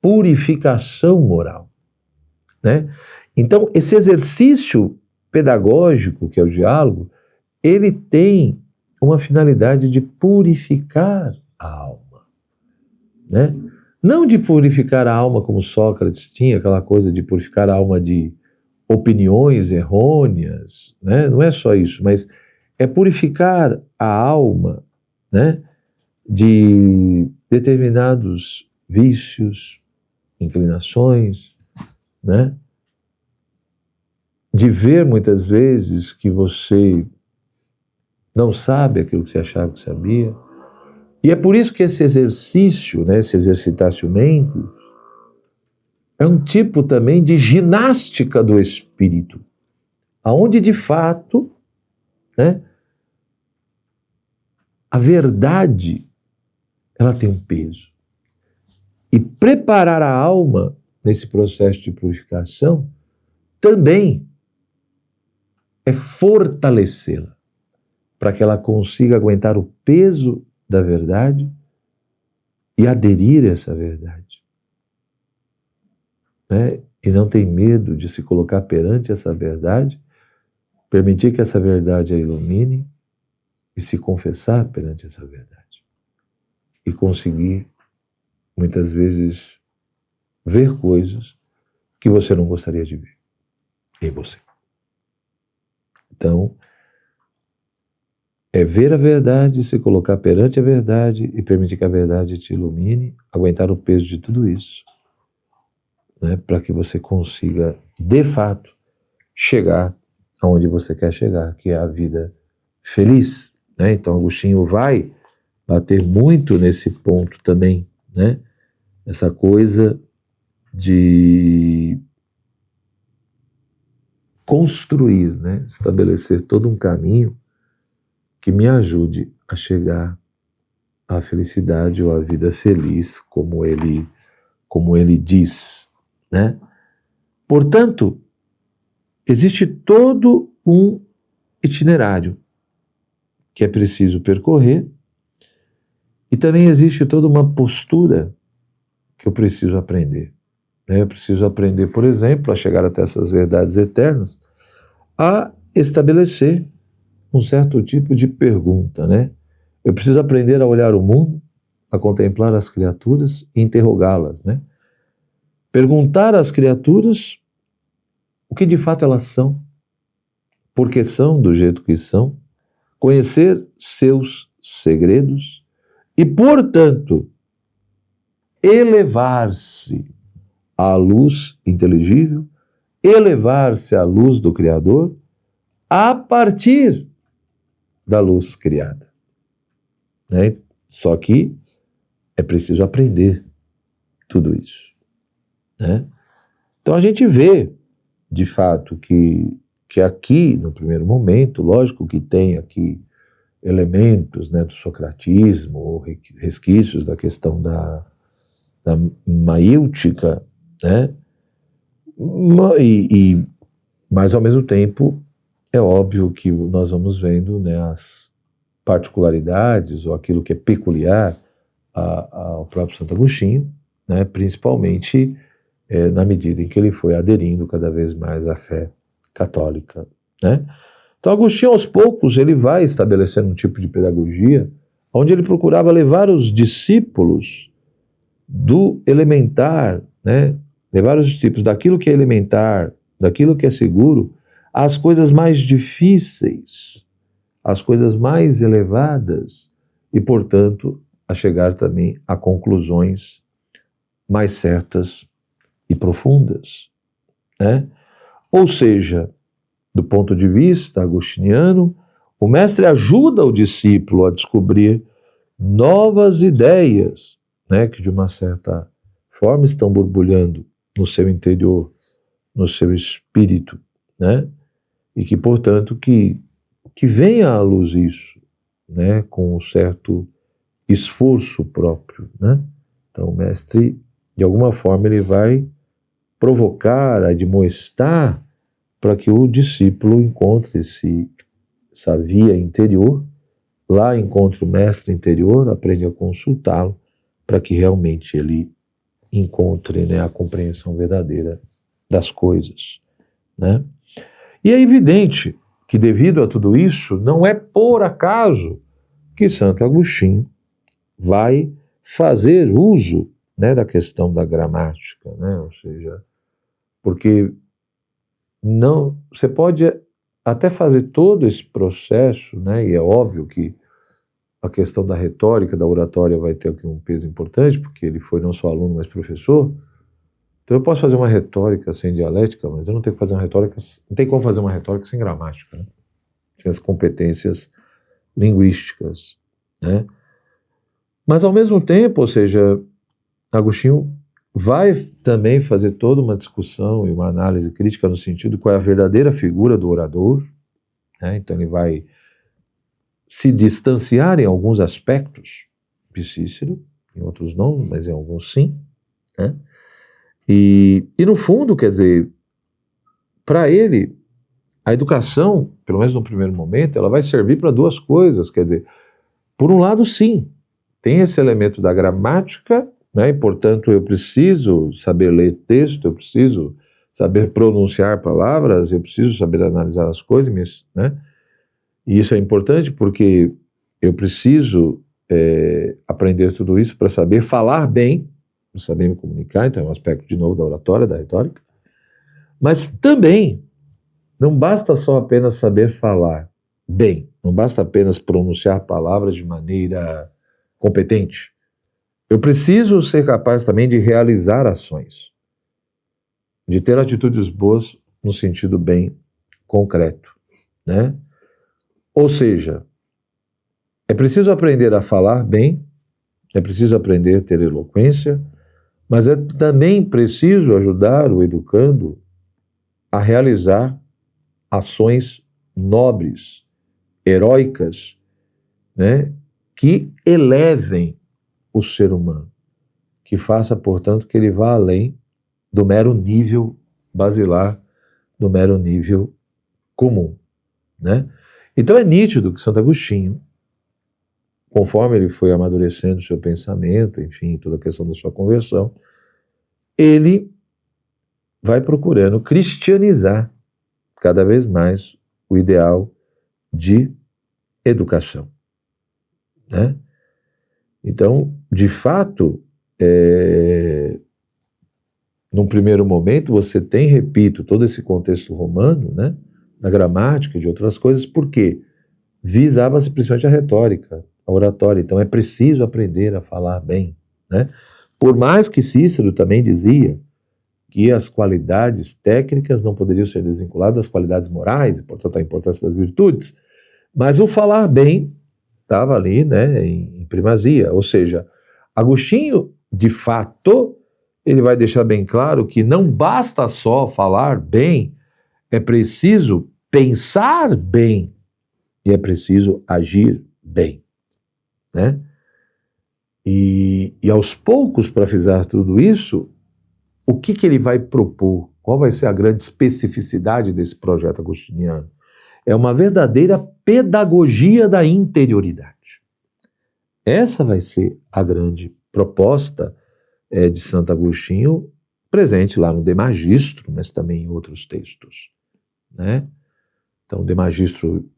purificação moral, né? Então, esse exercício pedagógico, que é o diálogo, ele tem uma finalidade de purificar a alma, né? Não de purificar a alma como Sócrates tinha, aquela coisa de purificar a alma de opiniões errôneas, né? Não é só isso, mas é purificar a alma, né, de determinados vícios, inclinações, né? De ver muitas vezes que você não sabe aquilo que você achava que sabia. E é por isso que esse exercício, né, esse exercitar-se o mente, é um tipo também de ginástica do espírito, aonde de fato, né, a verdade, ela tem um peso. E preparar a alma nesse processo de purificação também é fortalecê-la, para que ela consiga aguentar o peso da verdade e aderir a essa verdade, né? E não tem medo de se colocar perante essa verdade, permitir que essa verdade a ilumine e se confessar perante essa verdade. E conseguir, muitas vezes, ver coisas que você não gostaria de ver em você. Então, é ver a verdade, se colocar perante a verdade e permitir que a verdade te ilumine, aguentar o peso de tudo isso, né, para que você consiga, de fato, chegar aonde você quer chegar, que é a vida feliz, né? Então, Agostinho vai bater muito nesse ponto também, né? Essa coisa de construir, né? Estabelecer todo um caminho que me ajude a chegar à felicidade ou à vida feliz, como ele diz, né? Portanto, existe todo um itinerário que é preciso percorrer e também existe toda uma postura que eu preciso aprender, né? Eu preciso aprender, por exemplo, a chegar até essas verdades eternas, a estabelecer um certo tipo de pergunta, né? Eu preciso aprender a olhar o mundo, a contemplar as criaturas e interrogá-las, né? Perguntar às criaturas o que de fato elas são, por que são do jeito que são, conhecer seus segredos e, portanto, elevar-se à luz inteligível, elevar-se à luz do Criador a partir da luz criada, né? Só que é preciso aprender tudo isso, né? Então a gente vê, de fato, que aqui, no primeiro momento, lógico que tem aqui elementos, né, do socratismo, ou resquícios da questão da maíltica, né? Mas, ao mesmo tempo, é óbvio que nós vamos vendo, né, as particularidades ou aquilo que é peculiar ao próprio Santo Agostinho, né, principalmente na medida em que ele foi aderindo cada vez mais à fé católica, né? Então, Agostinho, aos poucos, ele vai estabelecendo um tipo de pedagogia onde ele procurava levar os discípulos do elementar, né, levar os discípulos daquilo que é elementar, daquilo que é seguro, às coisas mais difíceis, às coisas mais elevadas e, portanto, a chegar também a conclusões mais certas e profundas, né? Ou seja, do ponto de vista agostiniano, o mestre ajuda o discípulo a descobrir novas ideias, né, que de uma certa forma estão borbulhando no seu interior, no seu espírito, né? E que, portanto, que venha à luz isso, né, com um certo esforço próprio, né? Então o mestre, de alguma forma, ele vai provocar, admoestar para que o discípulo encontre essa via interior, lá encontre o mestre interior, aprende a consultá-lo, para que realmente ele encontre, né, a compreensão verdadeira das coisas, né? E é evidente que, devido a tudo isso, não é por acaso que Santo Agostinho vai fazer uso, né, da questão da gramática, né? Ou seja, porque não, você pode até fazer todo esse processo, né, e é óbvio que a questão da retórica, da oratória vai ter aqui um peso importante, porque ele foi não só aluno, mas professor. Então eu posso fazer uma retórica sem dialética, mas eu não tenho que fazer uma retórica, não tem como fazer uma retórica sem gramática, né? Sem as competências linguísticas, né? Mas ao mesmo tempo, ou seja, Agostinho vai também fazer toda uma discussão e uma análise crítica no sentido de qual é a verdadeira figura do orador, né? Então ele vai se distanciar em alguns aspectos de Cícero, em outros não, mas em alguns sim, né? E no fundo, quer dizer, para ele, a educação, pelo menos no primeiro momento, ela vai servir para duas coisas, quer dizer, por um lado, sim, tem esse elemento da gramática, né, e, portanto, eu preciso saber ler texto, eu preciso saber pronunciar palavras, eu preciso saber analisar as coisas, né? E isso é importante porque eu preciso aprender tudo isso para saber falar bem, para saber me comunicar, então é um aspecto, de novo, da oratória, da retórica. Mas também, não basta só apenas saber falar bem, não basta apenas pronunciar palavras de maneira competente. Eu preciso ser capaz também de realizar ações, de ter atitudes boas no sentido bem concreto, né? Ou seja, é preciso aprender a falar bem, é preciso aprender a ter eloquência, mas é também preciso ajudar o educando a realizar ações nobres, heróicas, né, que elevem o ser humano, que faça, portanto, que ele vá além do mero nível basilar, do mero nível comum, né? Então é nítido que Santo Agostinho, conforme ele foi amadurecendo o seu pensamento, enfim, toda a questão da sua conversão, ele vai procurando cristianizar cada vez mais o ideal de educação, né? Então, de fato, num primeiro momento, você tem, repito, todo esse contexto romano, né, da gramática e de outras coisas, porque visava-se principalmente a retórica, a oratória. Então, é preciso aprender a falar bem, né? Por mais que Cícero também dizia que as qualidades técnicas não poderiam ser desvinculadas das qualidades morais, e, portanto, a importância das virtudes, mas o falar bem estava ali, né, em primazia. Ou seja, Agostinho, de fato, ele vai deixar bem claro que não basta só falar bem, é preciso pensar bem e é preciso agir bem, né? E aos poucos, para fazer tudo isso, o que ele vai propor? Qual vai ser a grande especificidade desse projeto agostiniano? É uma verdadeira pedagogia da interioridade. Essa vai ser a grande proposta de Santo Agostinho, presente lá no De Magistro, mas também em outros textos, né? Então, o De Magistro,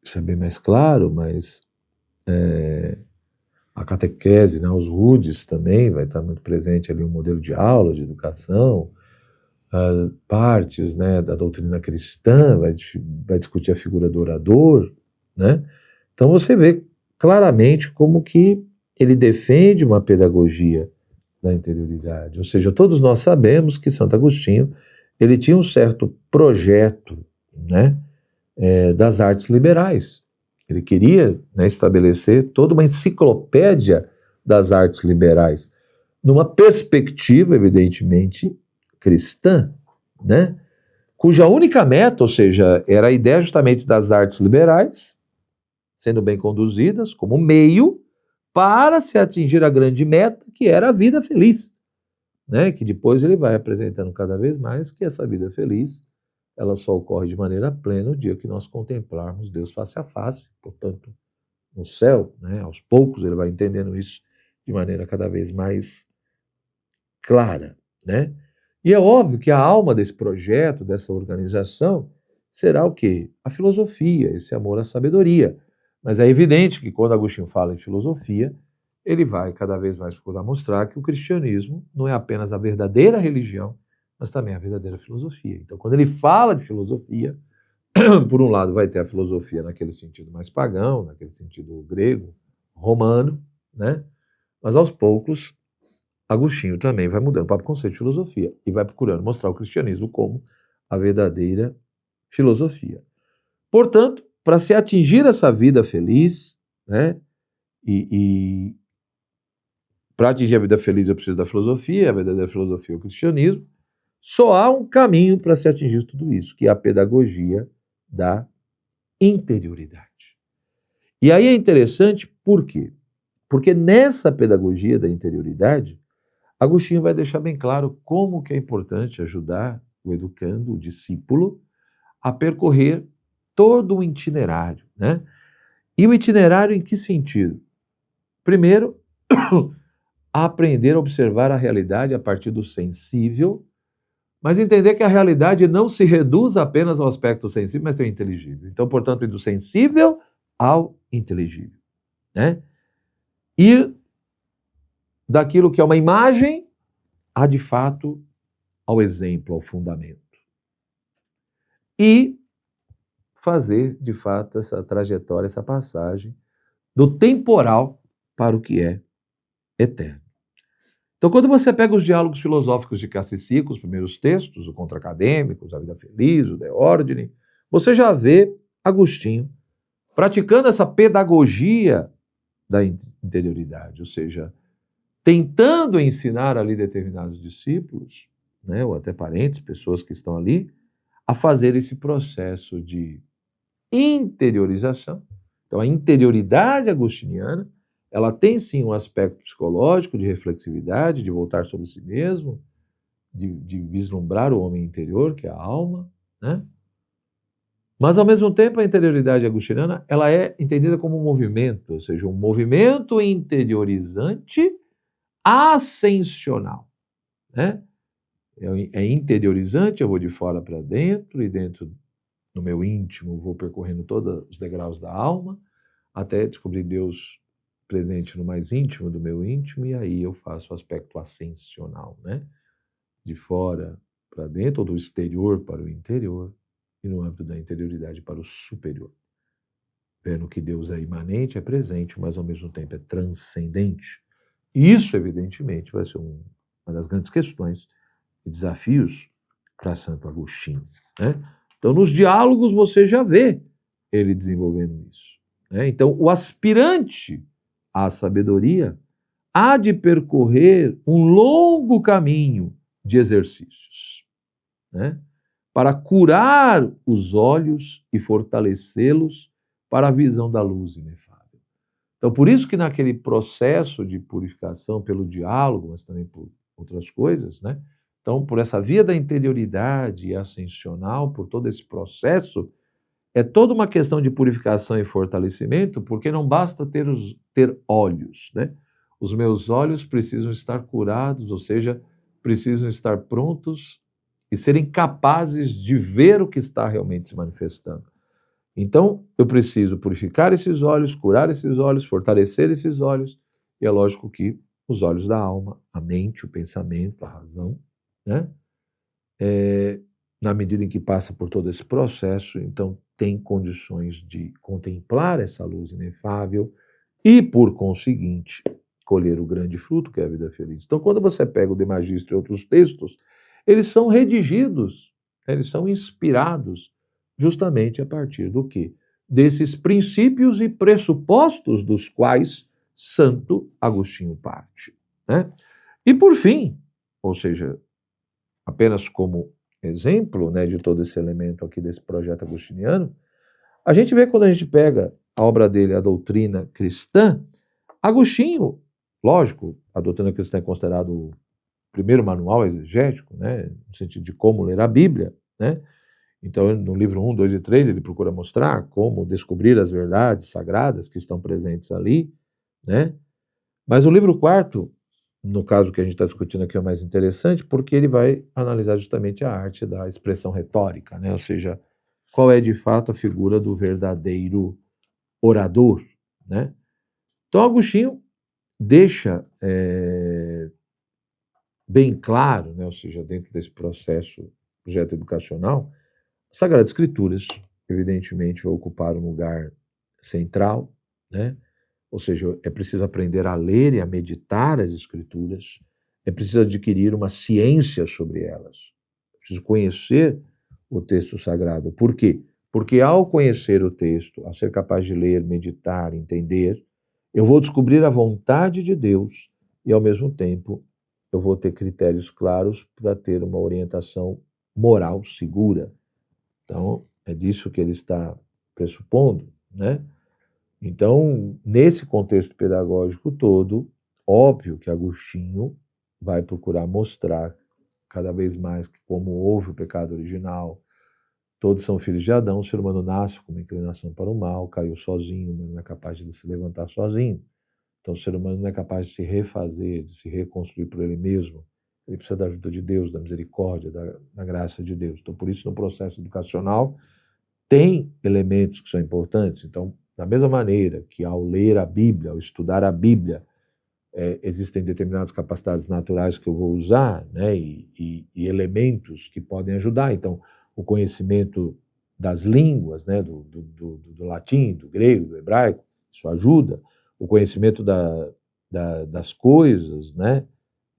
isso é bem mais claro, mas a catequese, né, os rudes também vai estar muito presente ali, um modelo de aula, de educação, partes, né, da doutrina cristã, vai discutir a figura do orador, né? Então você vê claramente como que ele defende uma pedagogia da interioridade. Ou seja, todos nós sabemos que Santo Agostinho ele tinha um certo projeto, né, das artes liberais. Ele queria, né, estabelecer toda uma enciclopédia das artes liberais, numa perspectiva, evidentemente, cristã, né, cuja única meta, ou seja, era a ideia justamente das artes liberais, sendo bem conduzidas como meio para se atingir a grande meta, que era a vida feliz, né? Que depois ele vai apresentando cada vez mais que essa vida feliz, ela só ocorre de maneira plena no dia que nós contemplarmos Deus face a face, portanto, no céu, né? Aos poucos ele vai entendendo isso de maneira cada vez mais clara, né? E é óbvio que a alma desse projeto, dessa organização, será o quê? A filosofia, esse amor à sabedoria. Mas é evidente que quando Agostinho fala em filosofia, ele vai cada vez mais procurar mostrar que o cristianismo não é apenas a verdadeira religião, mas também a verdadeira filosofia. Então, quando ele fala de filosofia, por um lado vai ter a filosofia naquele sentido mais pagão, naquele sentido grego, romano, né? Mas aos poucos Agostinho também vai mudando o próprio conceito de filosofia e vai procurando mostrar o cristianismo como a verdadeira filosofia. Portanto, para se atingir essa vida feliz, né, e para atingir a vida feliz eu preciso da filosofia, a verdadeira filosofia é o cristianismo, só há um caminho para se atingir tudo isso, que é a pedagogia da interioridade. E aí é interessante por quê? Porque nessa pedagogia da interioridade, Agostinho vai deixar bem claro como que é importante ajudar o educando, o discípulo, a percorrer todo um itinerário, né? E o itinerário em que sentido? Primeiro, a aprender a observar a realidade a partir do sensível, mas entender que a realidade não se reduz apenas ao aspecto sensível, mas tem o inteligível. Então, portanto, do sensível ao inteligível, né? Ir daquilo que é uma imagem a, de fato, ao exemplo, ao fundamento. E fazer, de fato, essa trajetória, essa passagem do temporal para o que é eterno. Então, quando você pega os diálogos filosóficos de Cassisico, os primeiros textos, o Contra Acadêmicos, a Vida Feliz, o De Ordine, você já vê Agostinho praticando essa pedagogia da interioridade, ou seja, tentando ensinar ali determinados discípulos, né, ou até parentes, pessoas que estão ali, a fazer esse processo de interiorização. Então, a interioridade agostiniana, ela tem sim um aspecto psicológico, de reflexividade, de voltar sobre si mesmo, de vislumbrar o homem interior, que é a alma, né? Mas, ao mesmo tempo, a interioridade agostiniana, ela é entendida como um movimento, ou seja, um movimento interiorizante ascensional, né? É interiorizante, eu vou de fora para dentro, e dentro no meu íntimo vou percorrendo todos os degraus da alma, até descobrir Deus presente no mais íntimo do meu íntimo, e aí eu faço o aspecto ascensional, né? De fora para dentro, ou do exterior para o interior, e no âmbito da interioridade para o superior. Vendo que Deus é imanente, é presente, mas ao mesmo tempo é transcendente. E isso, evidentemente, vai ser uma das grandes questões e desafios para Santo Agostinho, né? Então, nos diálogos você já vê ele desenvolvendo isso, né? Então, o aspirante à sabedoria há de percorrer um longo caminho de exercícios, né? Para curar os olhos e fortalecê-los para a visão da luz inefável. Então, por isso que naquele processo de purificação pelo diálogo, mas também por outras coisas, né? Então, por essa via da interioridade ascensional, por todo esse processo, é toda uma questão de purificação e fortalecimento, porque não basta ter olhos, né? Os meus olhos precisam estar curados, ou seja, precisam estar prontos e serem capazes de ver o que está realmente se manifestando. Então, eu preciso purificar esses olhos, curar esses olhos, fortalecer esses olhos, e é lógico que os olhos da alma, a mente, o pensamento, a razão, né? Na medida em que passa por todo esse processo, então tem condições de contemplar essa luz inefável e, por conseguinte, colher o grande fruto que é a vida feliz. Então, quando você pega o De Magistro e outros textos, eles são redigidos, eles são inspirados justamente a partir do quê? Desses princípios e pressupostos dos quais Santo Agostinho parte, né? E por fim, ou seja, apenas como exemplo, né, de todo esse elemento aqui desse projeto agostiniano, a gente vê quando a gente pega a obra dele, a Doutrina Cristã, Agostinho, lógico, a Doutrina Cristã é considerado o primeiro manual exegético, né, no sentido de como ler a Bíblia, né? Então, no livro 1, 2 e 3, ele procura mostrar como descobrir as verdades sagradas que estão presentes ali, né? Mas o livro 4, no caso que a gente está discutindo aqui, é o mais interessante, porque ele vai analisar justamente a arte da expressão retórica, né? Ou seja, qual é de fato a figura do verdadeiro orador, né? Então, Agostinho deixa bem claro, né? Ou seja, dentro desse projeto educacional, as Sagradas Escrituras, evidentemente, vai ocupar um lugar central, né? Ou seja, é preciso aprender a ler e a meditar as Escrituras, é preciso adquirir uma ciência sobre elas, é preciso conhecer o texto sagrado. Por quê? Porque ao conhecer o texto, ao ser capaz de ler, meditar, entender, eu vou descobrir a vontade de Deus e, ao mesmo tempo, eu vou ter critérios claros para ter uma orientação moral segura. Então, é disso que ele está pressupondo, né? Então, nesse contexto pedagógico todo, óbvio que Agostinho vai procurar mostrar cada vez mais que, como houve o pecado original, todos são filhos de Adão, o ser humano nasce com uma inclinação para o mal, caiu sozinho, mas não é capaz de se levantar sozinho. Então, o ser humano não é capaz de se refazer, de se reconstruir por ele mesmo. Ele precisa da ajuda de Deus, da misericórdia, da graça de Deus. Então, por isso, no processo educacional, tem elementos que são importantes. Então, da mesma maneira que ao ler a Bíblia, ao estudar a Bíblia, existem determinadas capacidades naturais que eu vou usar, né, e elementos que podem ajudar. Então, o conhecimento das línguas, né, do latim, do grego, do hebraico, isso ajuda. O conhecimento das coisas, né,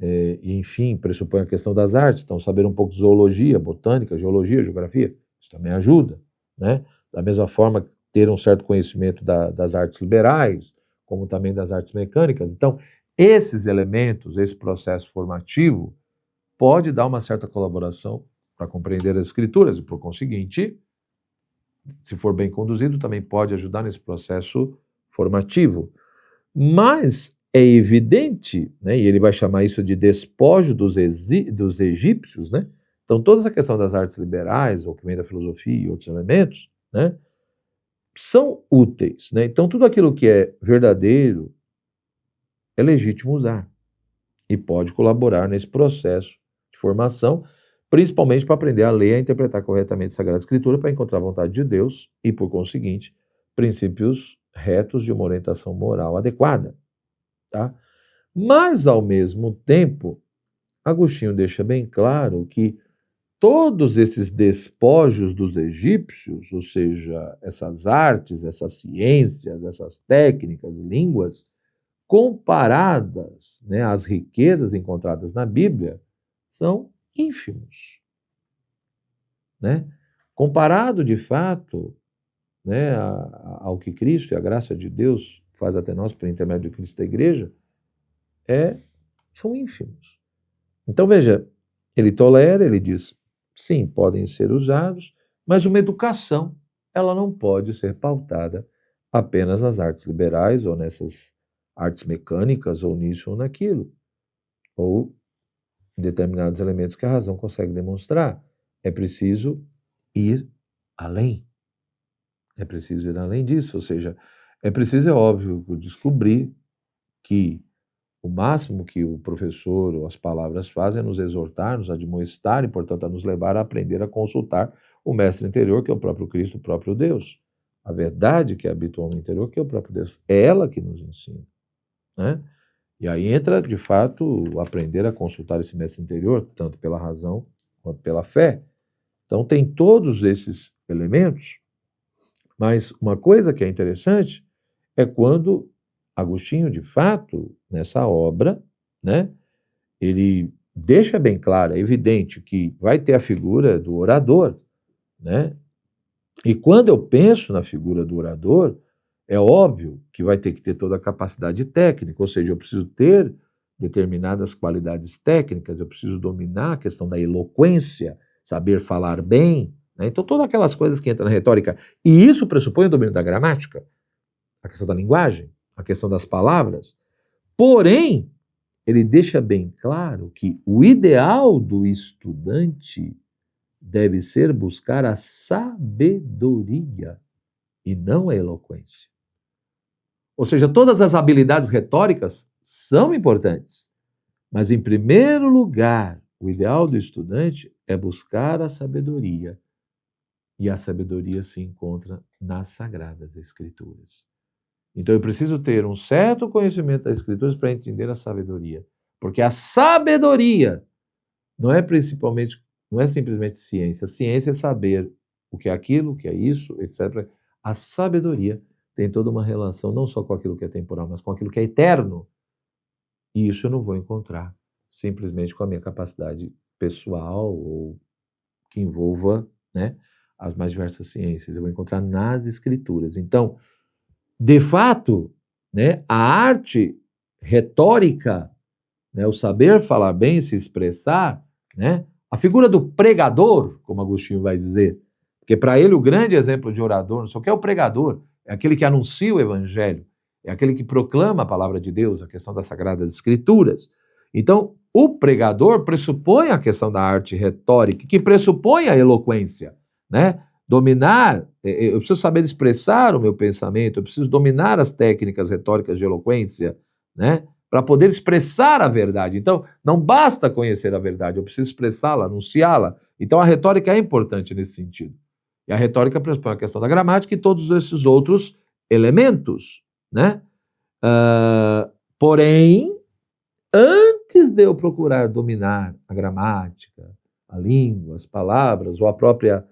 e, enfim, pressupõe a questão das artes. Então, saber um pouco de zoologia, botânica, geologia, geografia, isso também ajuda, né? Da mesma forma, ter um certo conhecimento das artes liberais, como também das artes mecânicas. Então, esses elementos, esse processo formativo, pode dar uma certa colaboração para compreender as escrituras e, por conseguinte, se for bem conduzido, também pode ajudar nesse processo formativo. Mas é evidente, né, e ele vai chamar isso de despojo dos egípcios, né? Então, toda essa questão das artes liberais, ou que vem da filosofia e outros elementos, né, são úteis, né? Então, tudo aquilo que é verdadeiro é legítimo usar e pode colaborar nesse processo de formação, principalmente para aprender a ler e a interpretar corretamente a Sagrada Escritura, para encontrar a vontade de Deus e, por conseguinte, princípios retos de uma orientação moral adequada, tá? Mas, ao mesmo tempo, Agostinho deixa bem claro que todos esses despojos dos egípcios, ou seja, essas artes, essas ciências, essas técnicas, línguas, comparadas, né, às riquezas encontradas na Bíblia, são ínfimos, né? Comparado, de fato, né, ao que Cristo e a graça de Deus faz até nós, por intermédio de Cristo da Igreja, são ínfimos. Então, veja, ele tolera, ele diz, sim, podem ser usados, mas uma educação, ela não pode ser pautada apenas nas artes liberais ou nessas artes mecânicas ou nisso ou naquilo, ou em determinados elementos que a razão consegue demonstrar. É preciso ir além. É preciso ir além disso, ou seja, é preciso, é óbvio, descobrir que o máximo que o professor ou as palavras fazem é nos exortar, nos admoestar e, portanto, a nos levar a aprender a consultar o mestre interior, que é o próprio Cristo, o próprio Deus. A verdade que habita o homem interior, que é o próprio Deus. É ela que nos ensina, né? E aí entra, de fato, o aprender a consultar esse mestre interior, tanto pela razão quanto pela fé. Então, tem todos esses elementos Mas uma coisa que é interessante é quando Agostinho, de fato, nessa obra, né, ele deixa bem claro, é evidente que vai ter a figura do orador, né? E quando eu penso na figura do orador, é óbvio que vai ter que ter toda a capacidade técnica, ou seja, eu preciso ter determinadas qualidades técnicas, eu preciso dominar a questão da eloquência, saber falar bem, né? Então, todas aquelas coisas que entram na retórica, e isso pressupõe o domínio da gramática, a questão da linguagem, a questão das palavras. Porém, ele deixa bem claro que o ideal do estudante deve ser buscar a sabedoria e não a eloquência. Ou seja, todas as habilidades retóricas são importantes, mas em primeiro lugar, o ideal do estudante é buscar a sabedoria. E a sabedoria se encontra nas Sagradas Escrituras. Então eu preciso ter um certo conhecimento das Escrituras para entender a sabedoria. Porque a sabedoria não é simplesmente ciência. Ciência é saber o que é aquilo, o que é isso, etc. A sabedoria tem toda uma relação não só com aquilo que é temporal, mas com aquilo que é eterno. E isso eu não vou encontrar simplesmente com a minha capacidade pessoal ou que envolva, né, as mais diversas ciências. Eu vou encontrar nas Escrituras. Então, de fato, né, a arte retórica, né, o saber falar bem, se expressar, né, a figura do pregador, como Agostinho vai dizer, porque para ele o grande exemplo de orador não só que é o pregador, é aquele que anuncia o evangelho, é aquele que proclama a palavra de Deus, a questão das Sagradas Escrituras. Então, o pregador pressupõe a questão da arte retórica, que pressupõe a eloquência, né? Dominar, eu preciso saber expressar o meu pensamento, eu preciso dominar as técnicas retóricas de eloquência, né? Para poder expressar a verdade. Então, não basta conhecer a verdade, eu preciso expressá-la, anunciá-la. Então, a retórica é importante nesse sentido. E a retórica pressupõe a questão da gramática e todos esses outros elementos, né? Porém, antes de eu procurar dominar a gramática, a língua, as palavras, ou a própria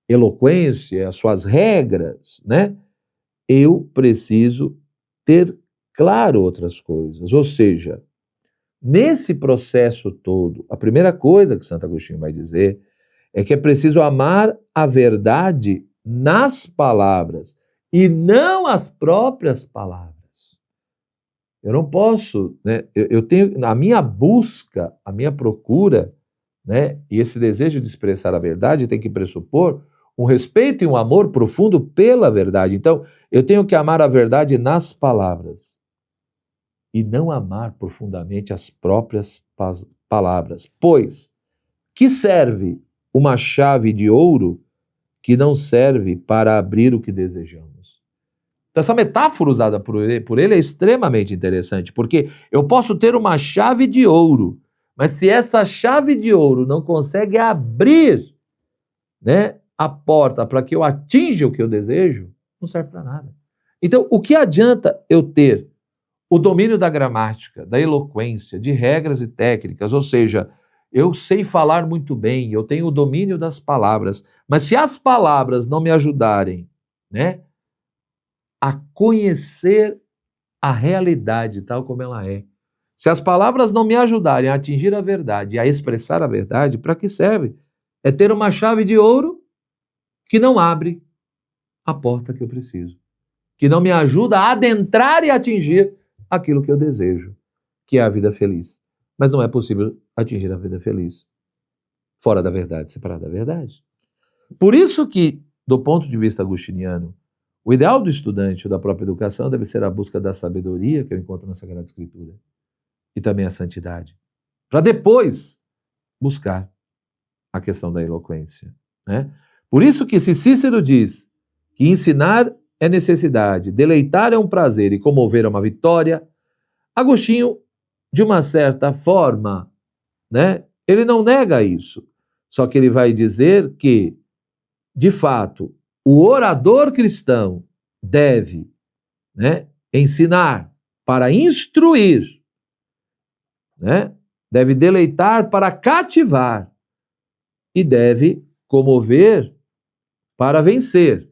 eloquência, as suas regras, né? Eu preciso ter claro outras coisas. Ou seja, nesse processo todo, a primeira coisa que Santo Agostinho vai dizer é que é preciso amar a verdade nas palavras e não as próprias palavras. Eu não posso, né? Eu tenho a minha busca, a minha procura, né? E esse desejo de expressar a verdade tem que pressupor um respeito e um amor profundo pela verdade. Então, eu tenho que amar a verdade nas palavras e não amar profundamente as próprias palavras. Pois, que serve uma chave de ouro que não serve para abrir o que desejamos? Então, essa metáfora usada por ele é extremamente interessante, porque eu posso ter uma chave de ouro, mas se essa chave de ouro não consegue abrir, né, a porta para que eu atinja o que eu desejo, não serve para nada. Então, o que adianta eu ter o domínio da gramática, da eloquência, de regras e técnicas, ou seja, eu sei falar muito bem, eu tenho o domínio das palavras, mas se as palavras não me ajudarem, né, a conhecer a realidade tal como ela é, se as palavras não me ajudarem a atingir a verdade, a expressar a verdade, para que serve? É ter uma chave de ouro que não abre a porta que eu preciso, que não me ajuda a adentrar e atingir aquilo que eu desejo, que é a vida feliz. Mas não é possível atingir a vida feliz fora da verdade, separada da verdade. Por isso que, do ponto de vista agostiniano, o ideal do estudante ou da própria educação deve ser a busca da sabedoria que eu encontro na Sagrada Escritura e também a santidade, para depois buscar a questão da eloquência, né? Por isso que se Cícero diz que ensinar é necessidade, deleitar é um prazer e comover é uma vitória, Agostinho, de uma certa forma, né, ele não nega isso, só que ele vai dizer que, de fato, o orador cristão deve, né, ensinar para instruir, né, deve deleitar para cativar e deve comover para vencer.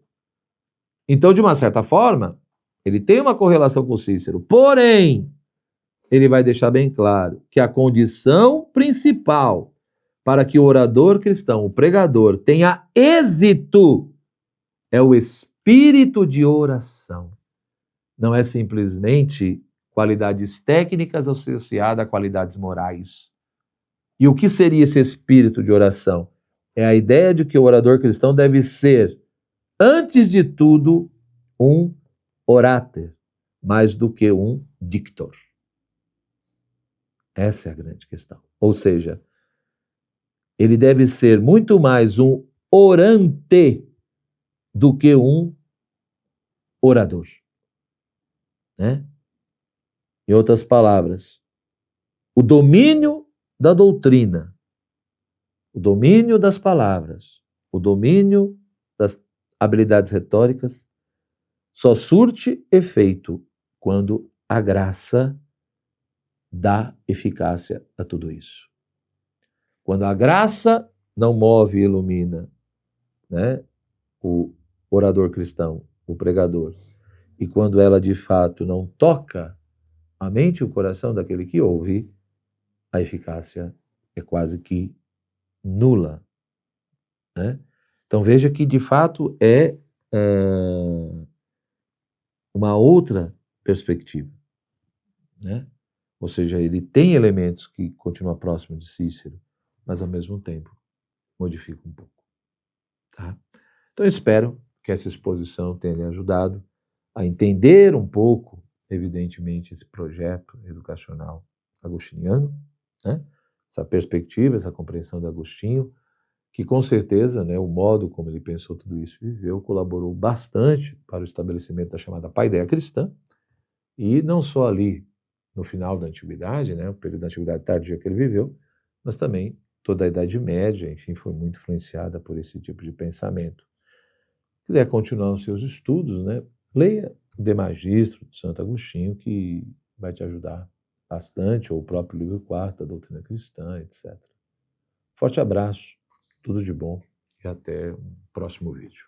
Então, de uma certa forma, ele tem uma correlação com Cícero. Porém, ele vai deixar bem claro que a condição principal para que o orador cristão, o pregador, tenha êxito é o espírito de oração. Não é simplesmente qualidades técnicas associadas a qualidades morais. E o que seria esse espírito de oração? É a ideia de que o orador cristão deve ser, antes de tudo, um oráter, mais do que um dictor. Essa é a grande questão. Ou seja, ele deve ser muito mais um orante do que um orador. Né? Em outras palavras, o domínio da doutrina, o domínio das palavras, o domínio das habilidades retóricas só surte efeito quando a graça dá eficácia a tudo isso. Quando a graça não move e ilumina, né, o orador cristão, o pregador, e quando ela de fato não toca a mente e o coração daquele que ouve, a eficácia é quase que nula. Né? Então veja que de fato é uma outra perspectiva. Né? Ou seja, ele tem elementos que continuam próximos de Cícero, mas ao mesmo tempo modifica um pouco. Tá? Então eu espero que essa exposição tenha lhe ajudado a entender um pouco, evidentemente, esse projeto educacional agostiniano, né? Essa perspectiva, essa compreensão de Agostinho, que com certeza, né, o modo como ele pensou tudo isso e viveu colaborou bastante para o estabelecimento da chamada paideia cristã, e não só ali no final da Antiguidade, né, o período da Antiguidade tardia que ele viveu, mas também toda a Idade Média, enfim, foi muito influenciada por esse tipo de pensamento. Se quiser continuar os seus estudos, né, leia De Magistro, de Santo Agostinho, que vai te ajudar bastante, ou o próprio livro 4 da Doutrina Cristã, etc. Forte abraço, tudo de bom e até o próximo vídeo.